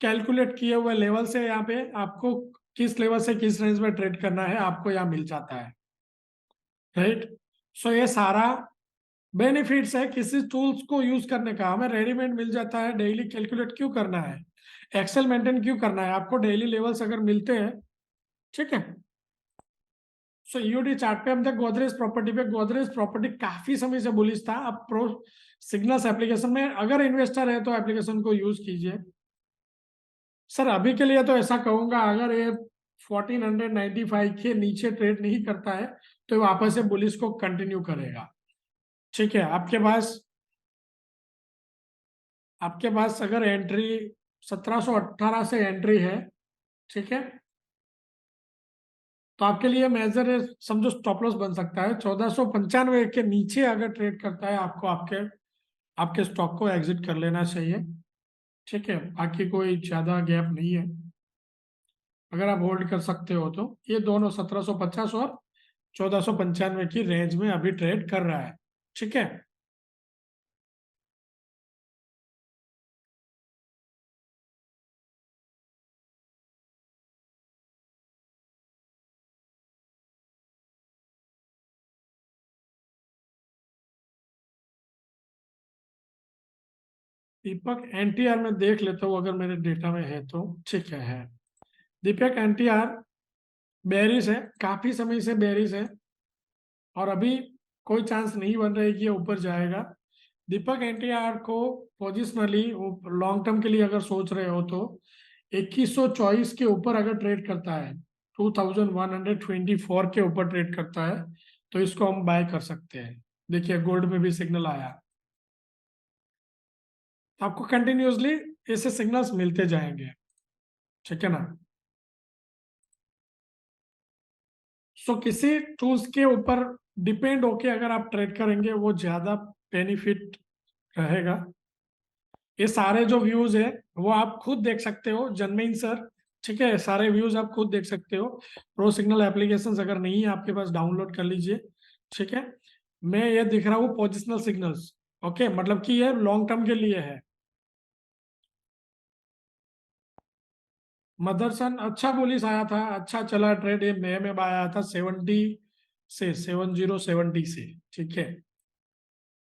कैलकुलेट किए हुए लेवल से यहाँ पे आपको किस लेवल से किस रेंज में ट्रेड करना है आपको यहाँ मिल जाता है, राइट। सो ये सारा बेनिफिट्स है किसी टूल्स को यूज करने का। हमें रेडीमेड मिल जाता है, डेली कैलकुलेट क्यों करना है, एक्सेल मेंटेन क्यों करना है, आपको डेली लेवल्स अगर मिलते हैं, ठीक है। सो ईओडी चार्ट पे हम थे गोदरेज प्रॉपर्टी काफी समय से बुलिश था। अब प्रो सिग्नल्स एप्लीकेशन में अगर इन्वेस्टर है तो एप्लीकेशन को यूज कीजिए। सर अभी के लिए तो ऐसा कहूंगा, अगर ये 1495 के नीचे ट्रेड नहीं करता है तो वापस से बुलिश को कंटिन्यू करेगा, ठीक है। आपके पास अगर एंट्री 1718 से एंट्री है, ठीक है, तो आपके लिए मेजर समझो स्टॉप लॉस बन सकता है 1495 के नीचे अगर ट्रेड करता है आपको आपके आपके स्टॉक को एग्जिट कर लेना चाहिए, ठीक है। बाकी कोई ज्यादा गैप नहीं है, अगर आप होल्ड कर सकते हो तो। ये दोनों 1750 और 1495 की रेंज में अभी ट्रेड कर रहा है, ठीक है। दीपक एनटीआर में देख लेता हूँ अगर मेरे डेटा में है तो, ठीक है। दीपक एनटीआर बेरिश है, काफी समय से बेरिश है और अभी कोई चांस नहीं बन रहा है कि ये ऊपर जाएगा। दीपक एनटीआर को पोजिशनली लॉन्ग टर्म के लिए अगर सोच रहे हो तो 2124 के ऊपर अगर ट्रेड करता है, 2124 के ऊपर ट्रेड करता है तो इसको हम बाय कर सकते हैं। देखिए गोल्ड में भी सिग्नल आया। आपको कंटिन्यूसली ऐसे सिग्नल्स मिलते जाएंगे, ठीक है ना। सो किसी टूल्स के ऊपर डिपेंड होके अगर आप ट्रेड करेंगे वो ज्यादा बेनिफिट रहेगा। ये सारे जो व्यूज है वो आप खुद देख सकते हो जनमेन सर, ठीक है, सारे व्यूज आप खुद देख सकते हो। प्रो सिग्नल एप्लीकेशंस अगर नहीं है आपके पास डाउनलोड कर लीजिए, ठीक है। मैं ये दिख रहा हूँ पोजिशनल सिग्नल्स, ओके, मतलब कि ये लॉन्ग टर्म के लिए है। मदरसन अच्छा बुलिस आया था, अच्छा चला ट्रेड, ये मई में आया था 70 से 7070 से, ठीक है।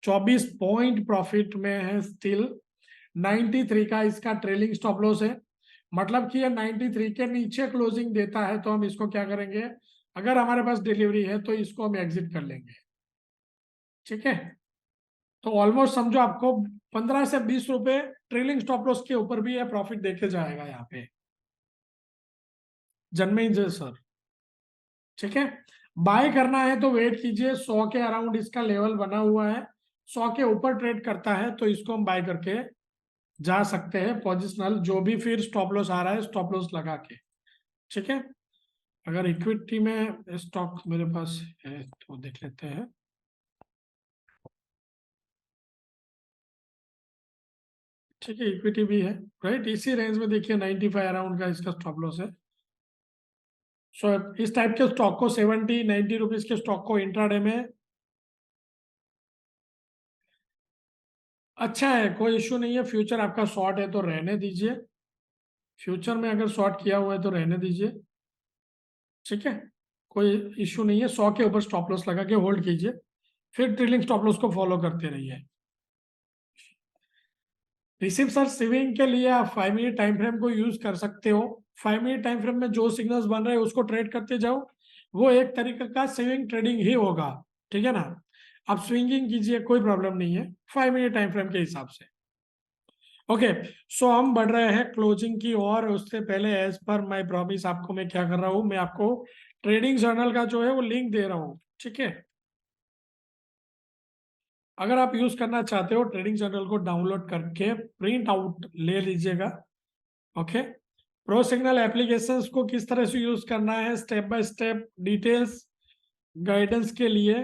24 पॉइंट प्रॉफिट में है स्टिल। 93 का इसका ट्रेलिंग स्टॉप लॉस है, मतलब कि ये 93 के नीचे क्लोजिंग देता है तो हम इसको क्या करेंगे, अगर हमारे पास डिलीवरी है तो इसको हम एग्जिट कर लेंगे, ठीक है। तो ऑलमोस्ट समझो आपको 15 से 20 रुपए ट्रेलिंग स्टॉप लॉस के ऊपर भी ये प्रॉफिट देके जाएगा यहाँ पे जन्मे सर, ठीक है। बाय करना है तो वेट कीजिए, 100 के अराउंड इसका लेवल बना हुआ है, 100 के ऊपर ट्रेड करता है तो इसको हम बाय करके जा सकते हैं पोजिशनल, जो भी फिर स्टॉप लॉस आ रहा है स्टॉप लॉस लगा के, ठीक है। अगर इक्विटी में स्टॉक मेरे पास है तो देख लेते हैं। ठीक है, इक्विटी भी है, राइट, इसी रेंज में देखिए 95 अराउंड का इसका स्टॉप लॉस है। सो इस टाइप के स्टॉक को 70-90 रुपीज के स्टॉक को इंट्राडे में अच्छा है, कोई इश्यू नहीं है। फ्यूचर आपका शॉर्ट है तो रहने दीजिए, फ्यूचर में अगर शॉर्ट किया हुआ है तो रहने दीजिए, ठीक है, कोई इश्यू नहीं है। 100 के ऊपर स्टॉप लॉस लगा के होल्ड कीजिए, फिर ट्रेलिंग स्टॉप लॉस को फॉलो करते रहिए। रिसिव सर सेविंग के लिए आप 5 मिनट टाइम फ्रेम को यूज कर सकते हो। 5 मिनट टाइम फ्रेम में जो सिग्नल्स बन रहे हैं उसको ट्रेड करते जाओ, वो एक तरीके का सेविंग ट्रेडिंग ही होगा, ठीक है ना। आप स्विंगिंग कीजिए, कोई प्रॉब्लम नहीं है 5 मिनट टाइम फ्रेम के हिसाब से। ओके, सो हम बढ़ रहे हैं क्लोजिंग की और उससे पहले एज पर माय प्रॉमिस आपको मैं क्या कर रहा हूँ, मैं आपको ट्रेडिंग जर्नल का जो है वो लिंक दे रहा हूँ, ठीक है। अगर आप यूज करना चाहते हो ट्रेडिंग जर्नल को डाउनलोड करके प्रिंट आउट ले लीजिएगा, ओके। प्रो सिग्नल एप्लीकेशंस को किस तरह से यूज करना है step by step details guidance के लिए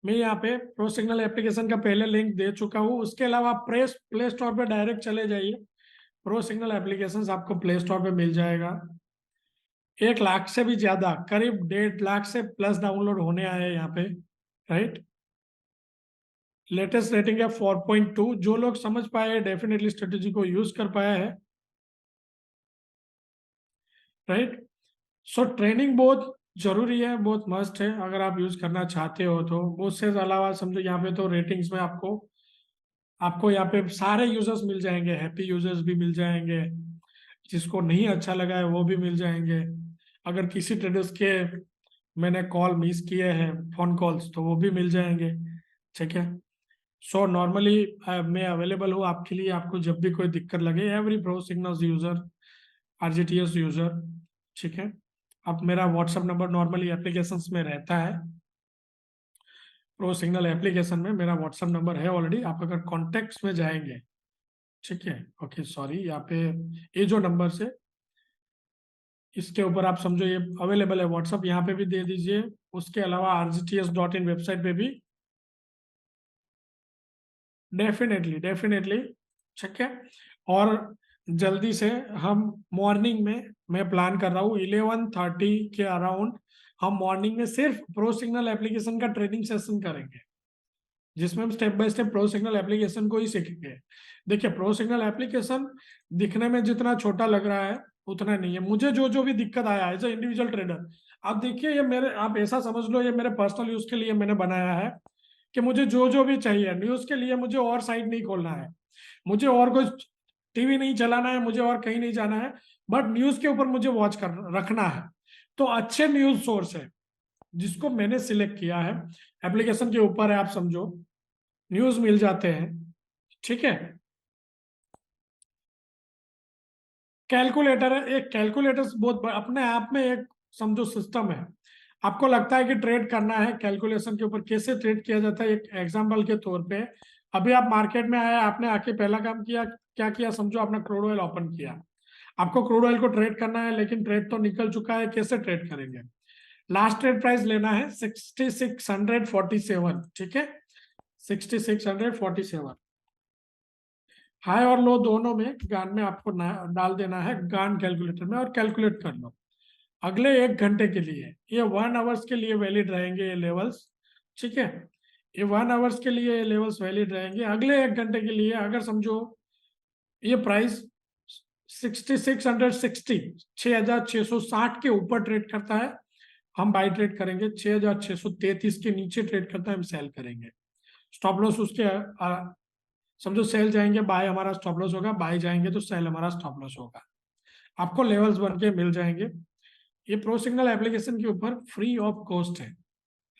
मैं यहाँ पे प्रो सिग्नल एप्लीकेशन का पहले लिंक दे चुका हूँ। उसके अलावा आप प्ले स्टोर पे डायरेक्ट चले जाइए, प्रो सिग्नल एप्लीकेशन आपको प्ले स्टोर पे मिल जाएगा। 1 लाख से भी ज्यादा, करीब 1.5 लाख से प्लस डाउनलोड होने आए हैं यहाँ पे, राइट। लेटेस्ट रेटिंग है 4.2। जो लोग समझ पाए डेफिनेटली स्ट्रेटेजी को यूज कर पाया है, राइट। सो ट्रेनिंग बहुत जरूरी है, बहुत मस्ट है अगर आप यूज करना चाहते हो तो। उससे अलावा समझो यहाँ पे तो रेटिंग्स में आपको आपको यहाँ पे सारे यूजर्स मिल जाएंगे, हैप्पी यूजर्स भी मिल जाएंगे, जिसको नहीं अच्छा लगा है वो भी मिल जाएंगे। अगर किसी ट्रेडर्स के मैंने कॉल मिस किए हैं फोन कॉल्स तो वो भी मिल जाएंगे, ठीक है। सो नॉर्मली मैं अवेलेबल हूँ आपके लिए, आपको जब भी कोई दिक्कत लगे, every pro signals user, RGTS user, ठीक है। अब मेरा व्हाट्सएप नंबर नॉर्मली एप्लीकेशंस में रहता है, प्रो सिग्नल एप्लीकेशन में मेरा व्हाट्सएप नंबर है ऑलरेडी। आप अगर कॉन्टेक्ट्स में जाएंगे, ठीक है, ओके सॉरी, यहाँ पे ये जो नंबर से इसके ऊपर आप समझो ये अवेलेबल है व्हाट्सएप, यहाँ पे भी दे दीजिए। उसके अलावा rgts.in वेबसाइट पे भी डेफिनेटली डेफिनेटली, ठीक है। और जल्दी से हम मॉर्निंग में मैं प्लान कर रहा हूँ 11:30 के अराउंड, हम मॉर्निंग में सिर्फ प्रो सिग्नल एप्लीकेशन का ट्रेनिंग सेशन करेंगे, जिसमें हम step by step pro signal application को ही सीखेंगे। देखिए प्रो सिग्नल एप्लीकेशन दिखने में जितना छोटा लग रहा है उतना नहीं है। मुझे जो जो भी दिक्कत आया एज ए इंडिविजुअल ट्रेडर, आप देखिए ये मेरे, आप ऐसा समझ लो ये मेरे पर्सनल यूज के लिए मैंने बनाया है कि मुझे जो जो भी चाहिए न्यूज के लिए, मुझे और साइट नहीं खोलना है, मुझे और कोई टीवी नहीं चलाना है, मुझे और कहीं नहीं जाना है, बट न्यूज के ऊपर मुझे वॉच कर रखना है। तो अच्छे न्यूज सोर्स है जिसको मैंने सिलेक्ट किया है, एप्लीकेशन के ऊपर है, आप समझो न्यूज मिल जाते हैं, ठीक है। कैलकुलेटर है, एक कैलकुलेटर बहुत अपने आप में एक समझो सिस्टम है। आपको लगता है कि ट्रेड करना है कैलकुलेशन के ऊपर, कैसे ट्रेड किया जाता है, एक एग्जांपल के तौर पे अभी आप मार्केट में आए, आपने आके पहला काम किया, क्या किया, समझो आपने क्रूड ऑयल ओपन किया, आपको क्रूड ऑयल को ट्रेड करना है, लेकिन ट्रेड तो निकल चुका है, कैसे ट्रेड करेंगे? लास्ट ट्रेड प्राइस लेना है 6647, ठीक है, 6647, हाई और लो दोनों में गान में आपको डाल देना है गान कैलकुलेटर में और कैलकुलेट कर लो। अगले 1 घंटे के लिए ये 1 आवर्स के लिए वैलिड रहेंगे ये लेवल्स, ठीक है, ये 1 आवर्स के लिए ये लेवल्स वैलिड रहेंगे। अगले 1 घंटे के लिए अगर समझो ये प्राइस 6660, 6660 के ऊपर ट्रेड करता है, हम बाई ट्रेड करेंगे, 6633 के नीचे ट्रेड करता है, हम सेल करेंगे। स्टॉप लॉस उसके समझो सेल जाएंगे, बाय हमारा स्टॉप लॉस होगा, बाय जाएंगे तो सेल हमारा स्टॉप लॉस होगा। आपको लेवल्स बन के मिल जाएंगे। ये प्रो सिग्नल एप्लीकेशन के ऊपर फ्री ऑफ कॉस्ट है,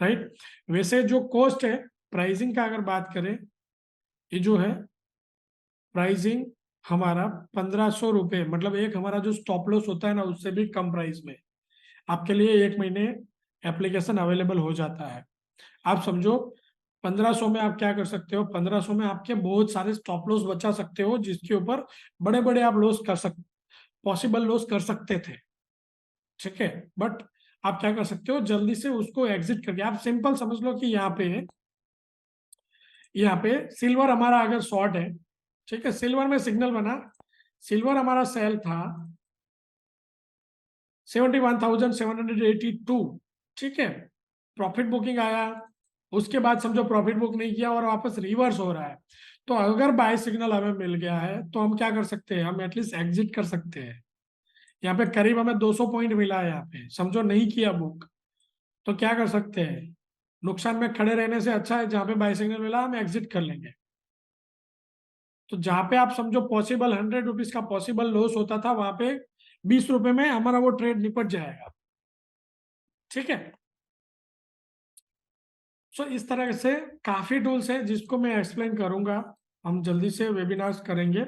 राइट। वैसे जो कॉस्ट है प्राइसिंग का अगर बात करें, ये जो है प्राइसिंग हमारा 1500 रुपये, मतलब एक हमारा जो स्टॉप लॉस होता है ना उससे भी कम प्राइस में आपके लिए 1 महीने एप्लीकेशन अवेलेबल हो जाता है। आप समझो 1500 में आप क्या कर सकते हो, 1500 में आपके बहुत सारे स्टॉप लॉस बचा सकते हो, जिसके ऊपर बड़े बड़े आप लॉस कर सकते, पॉसिबल लॉस कर सकते थे, ठीक है। बट आप क्या कर सकते हो, जल्दी से उसको एग्जिट करके, आप सिंपल समझ लो कि यहाँ पे सिल्वर हमारा अगर शॉर्ट है, ठीक है, सिल्वर में सिग्नल बना, सिल्वर हमारा सेल था 71,782, ठीक है, प्रॉफिट बुकिंग आया, उसके बाद समझो प्रॉफिट बुक नहीं किया और वापस रिवर्स हो रहा है, तो अगर बाय सिग्नल हमें मिल गया है तो हम क्या कर सकते हैं, हम एटलीस्ट एग्जिट कर सकते हैं। यहाँ पे करीब हमें 200 पॉइंट मिला है, यहाँ पे समझो नहीं किया बुक, तो क्या कर सकते हैं, नुकसान में खड़े रहने से अच्छा है जहां पे बाय सिग्नल मिला हम एग्जिट कर लेंगे। तो जहां पे आप समझो पॉसिबल 100 रुपीज का पॉसिबल लॉस होता था, वहां पे 20 रुपए में हमारा वो ट्रेड निपट जाएगा, ठीक है। सो इस तरह से काफी टूल्स है जिसको मैं एक्सप्लेन करूंगा, हम जल्दी से वेबिनार्स करेंगे,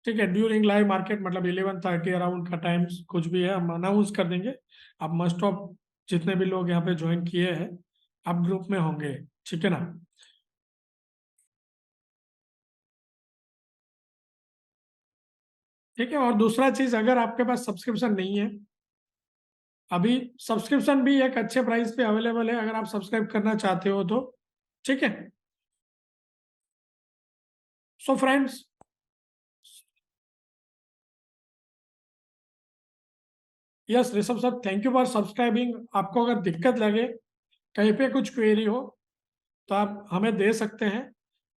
ठीक है, ड्यूरिंग लाइव मार्केट, मतलब 11:30 अराउंड का टाइम कुछ भी है हम अनाउंस कर देंगे। आप मस्ट ऑफ जितने भी लोग यहाँ पे ज्वाइन किए हैं आप ग्रुप में होंगे, ठीक है ना। ठीक है, और दूसरा चीज, अगर आपके पास सब्सक्रिप्शन नहीं है अभी, सब्सक्रिप्शन भी एक अच्छे प्राइस पे अवेलेबल है अगर आप सब्सक्राइब करना चाहते हो तो, ठीक है। So friends, yes Rishabh sir, thank you for subscribing. आपको अगर दिक्कत लगे, कहीं पे कुछ क्वेरी हो, तो आप हमें दे सकते हैं।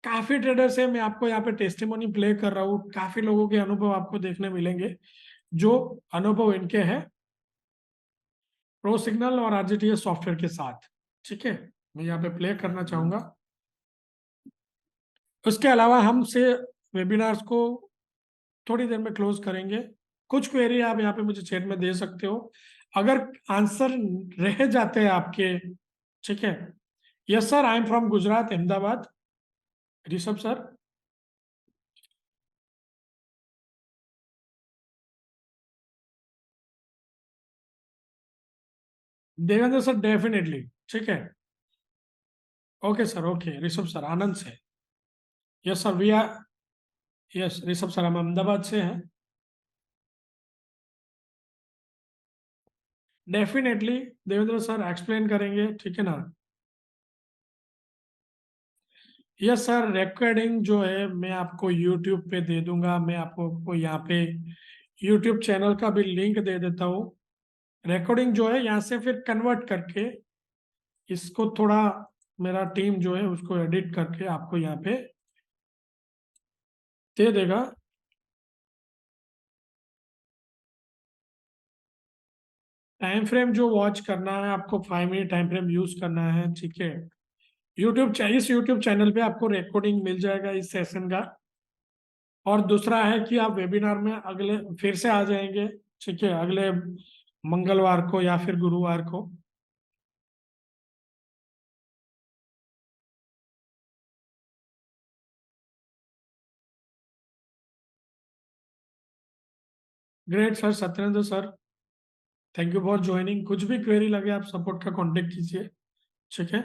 काफी ट्रेडर से मैं आपको यहाँ पे टेस्टिमोनी प्ले कर रहा हूँ, काफी लोगों के अनुभव आपको देखने मिलेंगे, जो अनुभव इनके हैं प्रो सिग्नल और आरजीटीएस सॉफ्टवेयर के साथ, ठीक है। मैं यहाँ पे प्ले करना चाहूंगा। उसके अलावा हमसे वेबिनार्स को थोड़ी देर में क्लोज करेंगे। कुछ क्वेरी आप यहाँ पे मुझे चैट में दे सकते हो, अगर आंसर रह जाते हैं आपके, ठीक है। Yes sir, I am from Gujarat, Ahmedabad, Rishabh sir. Devendra sir definitely, ठीक है। Okay sir, okay Rishabh sir, Anand से। Yes sir, we are, yes Rishabh sir, हम अहमदाबाद से हैं। डेफिनेटली देवेंद्र सर एक्सप्लेन करेंगे, ठीक है ना। यस सर, रिकॉर्डिंग जो है मैं आपको यूट्यूब पे दे दूंगा, मैं आपको यहाँ पे यूट्यूब चैनल का भी लिंक दे देता हूँ। रिकॉर्डिंग जो है यहाँ से फिर कन्वर्ट करके इसको थोड़ा मेरा टीम जो है उसको एडिट करके आपको यहाँ पे दे देगा। टाइम फ्रेम जो वॉच करना है आपको, 5 मिनट टाइम फ्रेम यूज करना है, ठीक है। इस यूट्यूब चैनल पे आपको रिकॉर्डिंग मिल जाएगा इस सेशन का। और दूसरा है कि आप वेबिनार में अगले फिर से आ जाएंगे, ठीक है, अगले मंगलवार को या फिर गुरुवार को। Great sir, Satyendra sir. Thank you for joining. कुछ भी क्वेरी लगे आप सपोर्ट का कांटेक्ट कीजिए, ठीक है।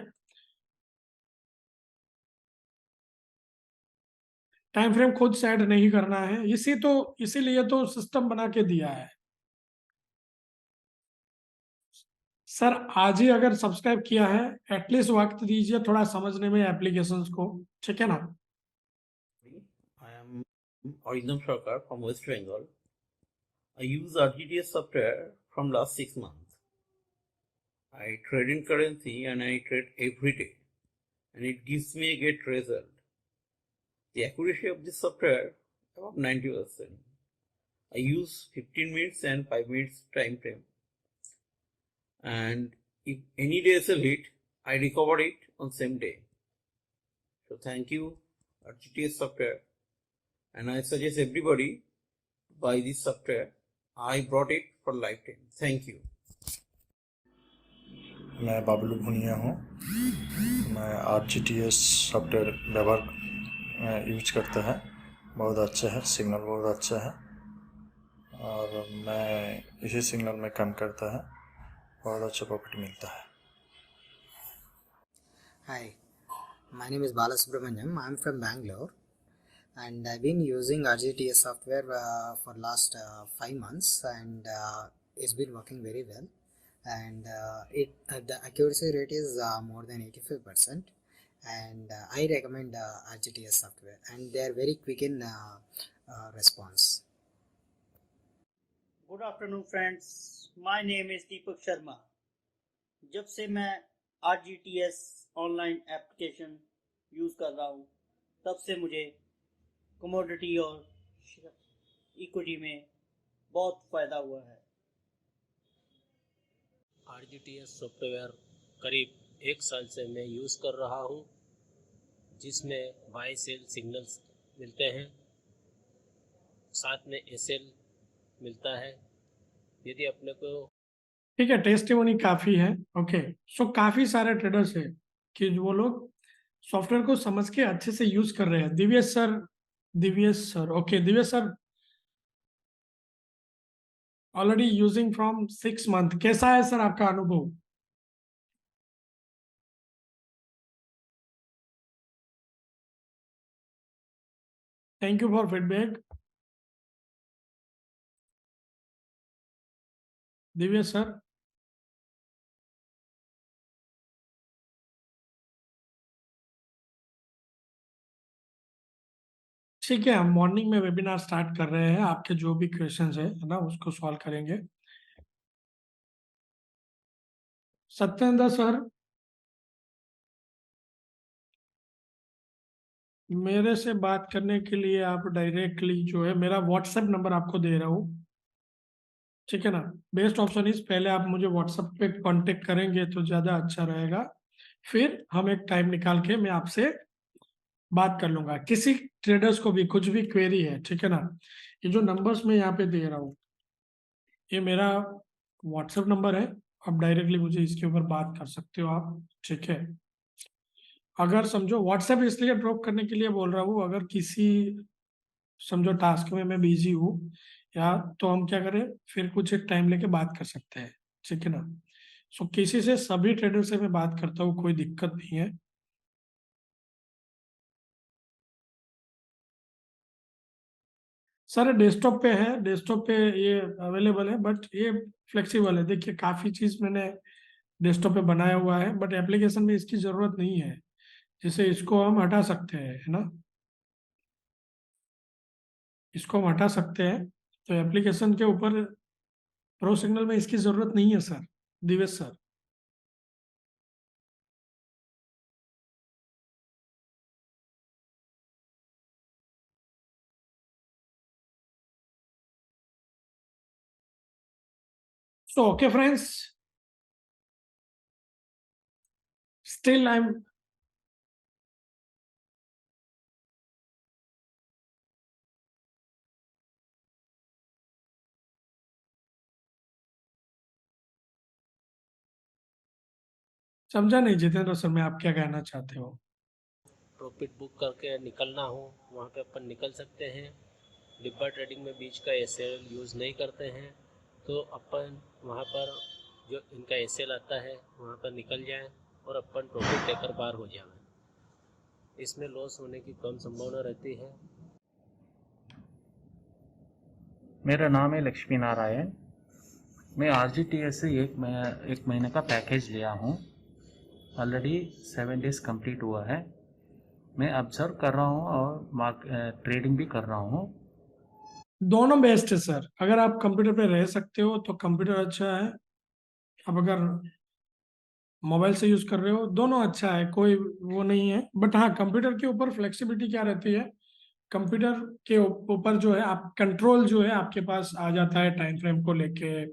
टाइम फ्रेम खुद सेट नहीं करना है, इसीलिए तो सिस्टम बना के दिया है सर। आज ही अगर सब्सक्राइब किया है, एटलीस्ट वक्त दीजिए थोड़ा समझने में एप्लीकेशंस को, ठीक है ना। I am Arindam Sarkar from West Bengal. I use RGTS software from last 6 months. I trade in currency and I trade every day, and it gives me a great result. The accuracy of this software about 90%. I use 15 minutes and 5 minutes time frame, and if any day is a hit, I recover it on same day. So thank you RGTS software, and I suggest everybody buy this software. I brought it for lifetime. Thank you. मैं बाबलू भुनिया हूँ। मैं RGTS software व्यवहार use करता है, बहुत अच्छा है, signal बहुत अच्छा है और मैं इसी सिग्नल में काम करता है, बहुत अच्छा प्रॉफिट मिलता है। Hi, my name is Balasubramaniam. I'm from Bangalore, and I've been using RGTS software for last 5 months, and it's been working very well. And the accuracy rate is more than 85%, and I recommend RGTS software, and they are very quick in response. Good afternoon friends, my name is Deepak Sharma. जब से मैं RGTS online application use कर रहा हूँ, तब से मुझे commodity और इक्विटी में बहुत फ़ायदा हुआ है। RGTS सॉफ्टवेयर करीब 1 साल से मैं यूज़ कर रहा हूँ, जिसमें बाय सेल सिग्नल्स मिलते हैं, साथ में SL मिलता है। यदि अपने को ठीक है, टेस्टिमोनी काफी है। ओके, सो काफी सारे ट्रेडर्स हैं कि वो लोग सॉफ्टवेयर को समझ के अच्छे से यूज कर रहे हैं। Divyesh sir, okay Divyesh sir already using from 6 month. कैसा है सर आपका अनुभव? Thank you for feedback Divyesh sir. ठीक है, हम मॉर्निंग में वेबिनार स्टार्ट कर रहे हैं। आपके जो भी क्वेश्चंस है ना, उसको सॉल्व करेंगे। सत्येंद्र सर, मेरे से बात करने के लिए आप डायरेक्टली जो है, मेरा व्हाट्सएप नंबर आपको दे रहा हूँ, ठीक है ना। बेस्ट ऑप्शन इज पहले आप मुझे व्हाट्सएप पे कांटेक्ट करेंगे तो ज़्यादा अच्छा रहेगा। फिर हम एक टाइम निकाल के मैं आपसे बात कर लूंगा। किसी ट्रेडर्स को भी कुछ भी क्वेरी है, ठीक है ना, ये जो नंबर्स मैं यहाँ पे दे रहा हूँ, ये मेरा व्हाट्सएप नंबर है। आप डायरेक्टली मुझे इसके ऊपर बात कर सकते हो आप, ठीक है। अगर समझो व्हाट्सएप इसलिए ड्रॉप करने के लिए बोल रहा हूँ, अगर किसी समझो टास्क में मैं बिजी हूँ या तो हम क्या करें, फिर कुछ एक टाइम लेके बात कर सकते हैं, ठीक है ना। सो किसी से, सभी ट्रेडर से मैं बात करता हूँ, कोई दिक्कत नहीं है। सर डेस्कटॉप पे है, डेस्कटॉप पे ये अवेलेबल है, बट ये फ्लेक्सिबल है। देखिए काफी चीज मैंने डेस्कटॉप पे बनाया हुआ है, बट एप्लीकेशन में इसकी जरूरत नहीं है। जैसे इसको हम हटा सकते हैं, है ना, इसको हम हटा सकते हैं। तो एप्लीकेशन के ऊपर प्रो सिग्नल में इसकी जरूरत नहीं है sir, Divesh sir. So okay friends, still I am, समझा नहीं जितेंद्र सर, मैं आप क्या कहना चाहते हो? प्रॉफिट बुक करके निकलना हो, वहाँ पे अपन निकल सकते हैं। डिब्बा ट्रेडिंग में बीच का SL यूज़ नहीं करते हैं। तो अपन वहाँ पर जो इनका एसेल आता है वहाँ पर निकल जाएं और अपन प्रॉफिट लेकर बाहर हो जाएं। इसमें लॉस होने की कम संभावना रहती है। मेरा नाम है लक्ष्मी नारायण। मैं RGTS से एक महीने का पैकेज लिया हूँ। ऑलरेडी 7 डेज़ कंप्लीट हुआ है। मैं ऑब्जर्व कर रहा हूँ और ट्रेडिंग भी कर रहा हूँ। दोनों बेस्ट है सर। अगर आप कंप्यूटर पे रह सकते हो तो कंप्यूटर अच्छा है। अब अगर मोबाइल से यूज कर रहे हो, दोनों अच्छा है, कोई वो नहीं है। बट हाँ, कंप्यूटर के ऊपर फ्लेक्सिबिलिटी क्या रहती है, कंप्यूटर के ऊपर जो है आप कंट्रोल जो है आपके पास आ जाता है टाइम फ्रेम को लेके,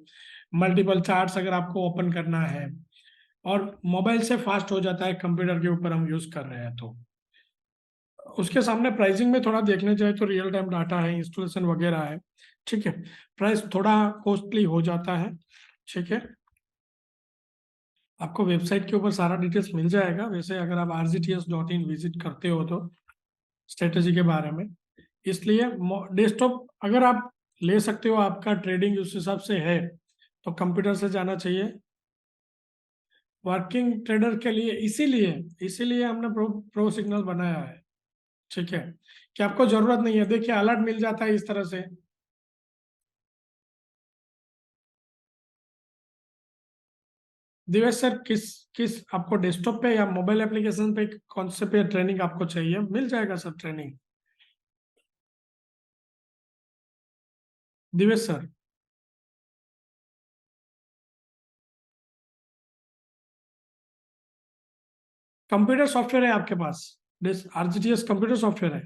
मल्टीपल चार्ट्स अगर आपको ओपन करना है, और मोबाइल से फास्ट हो जाता है कंप्यूटर के ऊपर हम यूज कर रहे हैं। तो उसके सामने प्राइसिंग में थोड़ा देखने जाए तो रियल टाइम डाटा है, इंस्टॉलेशन वगैरह है, ठीक है, प्राइस थोड़ा कॉस्टली हो जाता है, ठीक है। आपको वेबसाइट के ऊपर सारा डिटेल्स मिल जाएगा। वैसे अगर आप rgts.in विजिट करते हो तो स्ट्रेटेजी के बारे में, इसलिए डेस्कटॉप अगर आप ले सकते हो, आपका ट्रेडिंग उस हिसाब से है, तो कंप्यूटर से जाना चाहिए वर्किंग ट्रेडर के लिए। इसीलिए हमने प्रो सिग्नल बनाया है, ठीक है, कि आपको जरूरत नहीं है। देखिए अलर्ट मिल जाता है इस तरह से। दिवेश सर, किस किस आपको डेस्कटॉप पे या मोबाइल एप्लीकेशन पे कौन से पे ट्रेनिंग आपको चाहिए? मिल जाएगा sir training. Divesh sir, computer software है आपके पास? RGTS कंप्यूटर सॉफ्टवेयर है।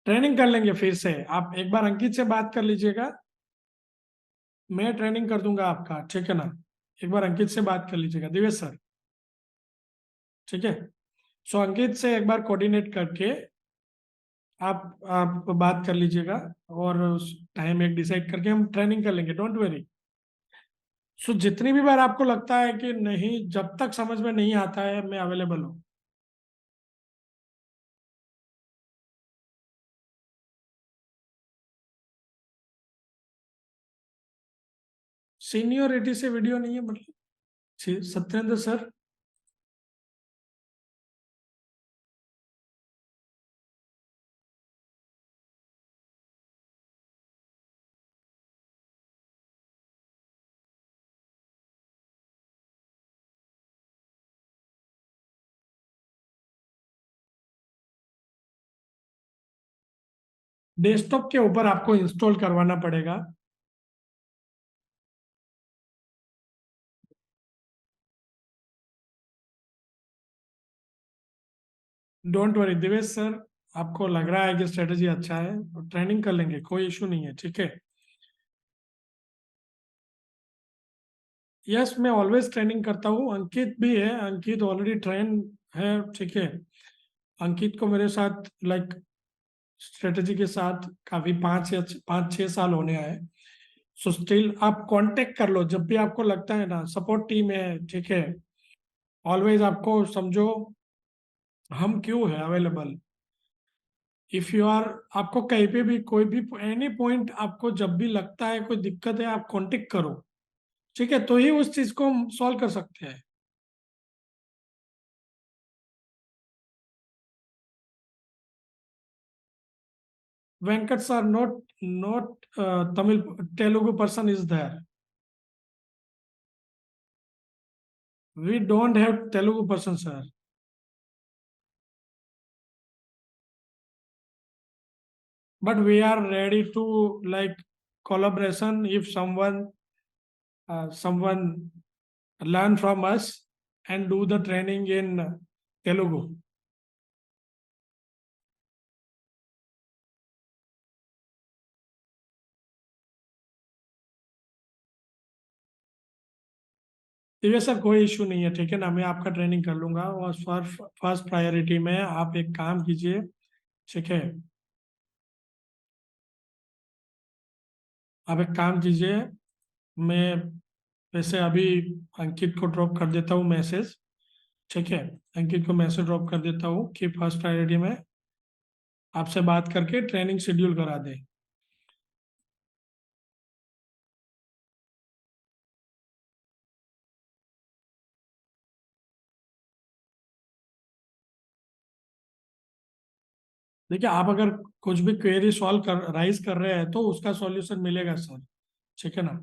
ट्रेनिंग कर लेंगे फिर से। आप एक बार अंकित से बात कर लीजिएगा, मैं ट्रेनिंग कर दूंगा आपका, ठीक है ना। एक बार अंकित से बात कर लीजिएगा दिवेश सर, ठीक है। सो अंकित से एक बार कोऑर्डिनेट करके आप बात कर लीजिएगा, और टाइम एक डिसाइड करके हम ट्रेनिंग कर लेंगे, डोंट वेरी। सो जितनी भी बार आपको लगता है कि नहीं, जब तक समझ में नहीं आता है, मैं अवेलेबल हूँ। सीनियोरिटी से वीडियो नहीं है मतलब? सत्येंद्र सर, डेस्कटॉप के ऊपर आपको इंस्टॉल करवाना पड़ेगा। डोंट वरी दिवेश सर, आपको लग रहा है कि स्ट्रेटेजी अच्छा है, ट्रेनिंग कर लेंगे, कोई इशू नहीं है, ठीक है। यस, मैं ऑलवेज ट्रेनिंग करता हूँ। अंकित भी है, अंकित ऑलरेडी ट्रेन है, ठीक है। अंकित को मेरे साथ लाइक स्ट्रेटेजी के साथ काफी 5 या 6 साल होने आए। सो स्टिल आप कांटेक्ट कर लो जब भी आपको लगता है ना, सपोर्ट टीम है, ठीक है। ऑलवेज आपको समझो हम क्यों है अवेलेबल। इफ यू आर, आपको कहीं पे भी कोई भी एनी पॉइंट आपको जब भी लगता है कोई दिक्कत है, आप कांटेक्ट करो, ठीक है, तो ही उस चीज को हम सॉल्व कर सकते हैं। Venkat sir, not Tamil Telugu person is there. We don't have Telugu person, sir. But we are ready to like collaboration if someone learn from us and do the training in Telugu. ये sir कोई issue नहीं है, ठीक है ना, मैं आपका training कर लूंगा। और फर्स्ट प्रायोरिटी में आप एक काम कीजिए, ठीक है, आप एक काम कीजिए, मैं वैसे अभी अंकित को ड्रॉप कर देता हूँ मैसेज, ठीक है, अंकित को मैसेज ड्रॉप कर देता हूँ कि फर्स्ट प्रायोरिटी में आपसे बात करके ट्रेनिंग शेड्यूल करा दे। देखिए आप अगर कुछ भी क्वेरी सॉल्व कर राइज कर रहे हैं तो उसका सॉल्यूशन मिलेगा सर, ठीक है ना।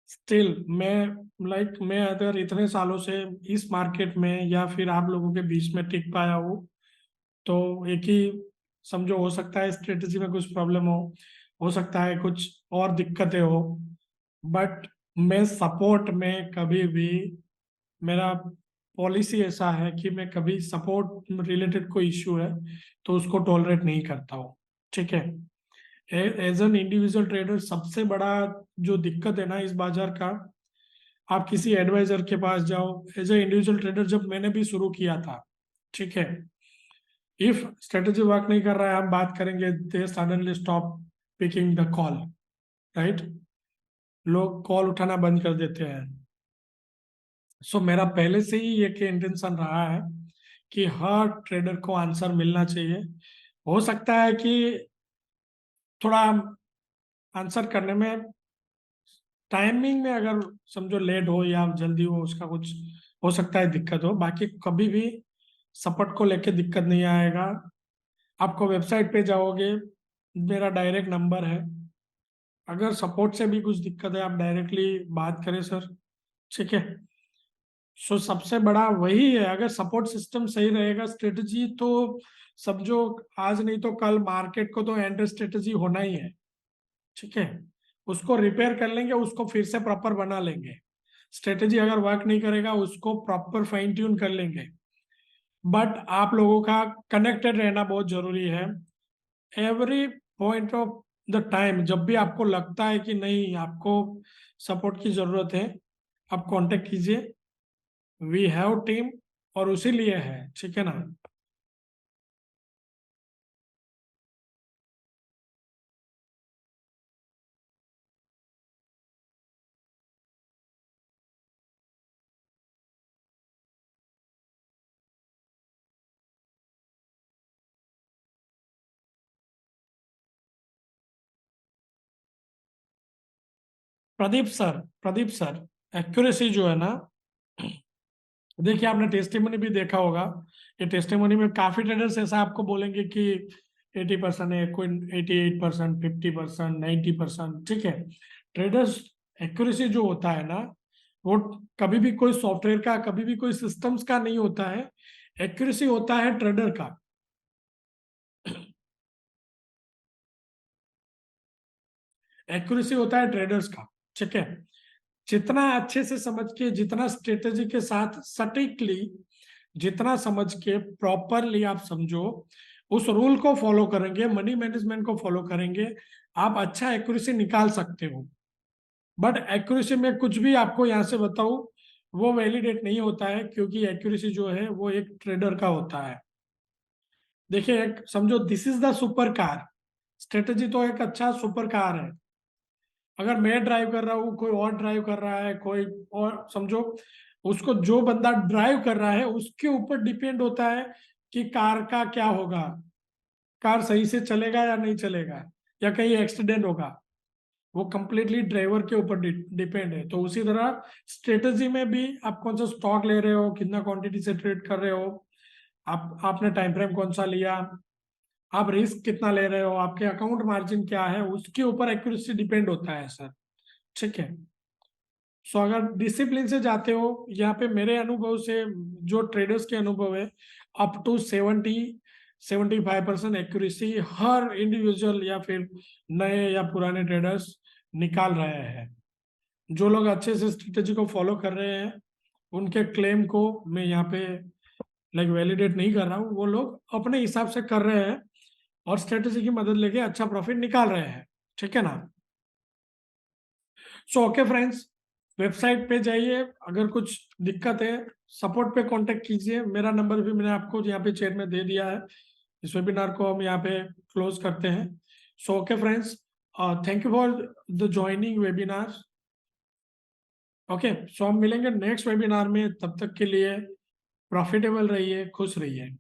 स्टिल मैं अगर इतने सालों से इस मार्केट में या फिर आप लोगों के बीच में टिक पाया हूँ, तो एक ही समझो, हो सकता है स्ट्रेटजी में कुछ प्रॉब्लम हो सकता है कुछ और दिक्कतें हो, बट मैं सपोर्ट में कभी भी, मेरा पॉलिसी ऐसा है कि मैं कभी सपोर्ट रिलेटेड कोई इश्यू है तो उसको टॉलरेट नहीं करता हूँ, ठीक है। एज एन इंडिविजुअल ट्रेडर सबसे बड़ा जो दिक्कत है ना इस बाजार का, आप किसी एडवाइजर के पास जाओ। एज ए इंडिविजुअल ट्रेडर जब मैंने भी शुरू किया था, ठीक है, इफ स्ट्रेटेजी वर्क नहीं कर रहा है, हम बात करेंगे, they suddenly stop picking the call, right, लोग कॉल उठाना बंद कर देते हैं। सो मेरा पहले से ही ये इंटेंशन रहा है कि हर ट्रेडर को आंसर मिलना चाहिए। हो सकता है कि थोड़ा आंसर करने में टाइमिंग में अगर समझो लेट हो या जल्दी हो, उसका कुछ हो सकता है दिक्कत हो, बाकी कभी भी सपोर्ट को लेके दिक्कत नहीं आएगा। आपको वेबसाइट पे जाओगे, मेरा डायरेक्ट नंबर है, अगर सपोर्ट से भी कुछ दिक्कत है आप डायरेक्टली बात करें सर, ठीक है। सो सबसे बड़ा वही है, अगर सपोर्ट सिस्टम सही रहेगा, स्ट्रेटजी तो समझो आज नहीं तो कल मार्केट को तो एंटर स्ट्रेटजी होना ही है, ठीक है, उसको रिपेयर कर लेंगे, उसको फिर से प्रॉपर बना लेंगे। स्ट्रेटजी अगर वर्क नहीं करेगा उसको प्रॉपर फाइन ट्यून कर लेंगे, बट आप लोगों का कनेक्टेड रहना बहुत जरूरी है। Every point of the time जब भी आपको लगता है कि नहीं आपको सपोर्ट की जरूरत है, आप कांटेक्ट कीजिए, वी हैव टीम, और उसी लिए है, ठीक है ना। प्रदीप सर, एक्यूरेसी जो है ना, देखिए आपने टेस्टिमोनी भी देखा होगा, ये टेस्टिमोनी में काफी ट्रेडर्स ऐसा आपको बोलेंगे कि 80% है, कोई 88%, 50%, 90%, ठीक है। ट्रेडर्स एक्यूरेसी जो होता है ना, वो कभी भी कोई सॉफ्टवेयर का, कभी भी कोई सिस्टम्स का नहीं होता है, एक्यूरेसी होता है ट्रेडर का। एक्यूरेसी होता है ट्रेडर्स का, ठीक है। जितना अच्छे से समझ के, जितना स्ट्रेटेजी के साथ सटीकली, जितना समझ के प्रॉपरली आप समझो, उस रूल को फॉलो करेंगे, मनी मैनेजमेंट को फॉलो करेंगे, आप अच्छा एक्यूरेसी निकाल सकते हो। बट एक्यूरेसी में कुछ भी आपको यहाँ से बताऊं, वो वैलिडेट नहीं होता है, क्योंकि एक्यूरेसी जो है वो एक ट्रेडर का होता है। देखिए एक समझो, this is the super car, strategy तो एक अच्छा सुपर कार है। अगर मैं ड्राइव कर रहा हूँ, कोई और ड्राइव कर रहा है, कोई और समझो, उसको जो बंदा ड्राइव कर रहा है उसके ऊपर डिपेंड होता है कि कार का क्या होगा, कार सही से चलेगा या नहीं चलेगा, या कहीं एक्सीडेंट होगा, वो कंप्लीटली ड्राइवर के ऊपर डिपेंड है। तो उसी तरह स्ट्रेटेजी में भी आप कौन सा स्टॉक ले रहे हो, कितना क्वांटिटी से ट्रेड कर रहे हो, आपने टाइम फ्रेम कौन सा लिया, आप रिस्क कितना ले रहे हो, आपके अकाउंट मार्जिन क्या है, उसके ऊपर एक्यूरेसी डिपेंड होता है सर, ठीक है। सो अगर डिसिप्लिन से जाते हो, यहाँ पे मेरे अनुभव से, जो ट्रेडर्स के अनुभव है, अप टू 70-75% एक्यूरेसी हर इंडिविजुअल या फिर नए या पुराने ट्रेडर्स निकाल रहे हैं। जो लोग अच्छे से स्ट्रेटेजी को फॉलो कर रहे हैं, उनके क्लेम को मैं यहाँ पे वैलिडेट नहीं कर रहा हूँ, वो लोग अपने हिसाब से कर रहे हैं और स्ट्रेटेजी की मदद लेके अच्छा प्रॉफिट निकाल रहे हैं, ठीक है ना। सो ओके फ्रेंड्स, वेबसाइट पे जाइए, अगर कुछ दिक्कत है सपोर्ट पे कांटेक्ट कीजिए, मेरा नंबर भी मैंने आपको यहाँ पे चैट में दे दिया है। इस वेबिनार को हम यहाँ पे क्लोज करते हैं। So okay friends, thank you for the joining webinar. Okay, so हम मिलेंगे नेक्स्ट वेबिनार में, तब तक के लिए प्रॉफिटेबल रहिए, खुश रहिए।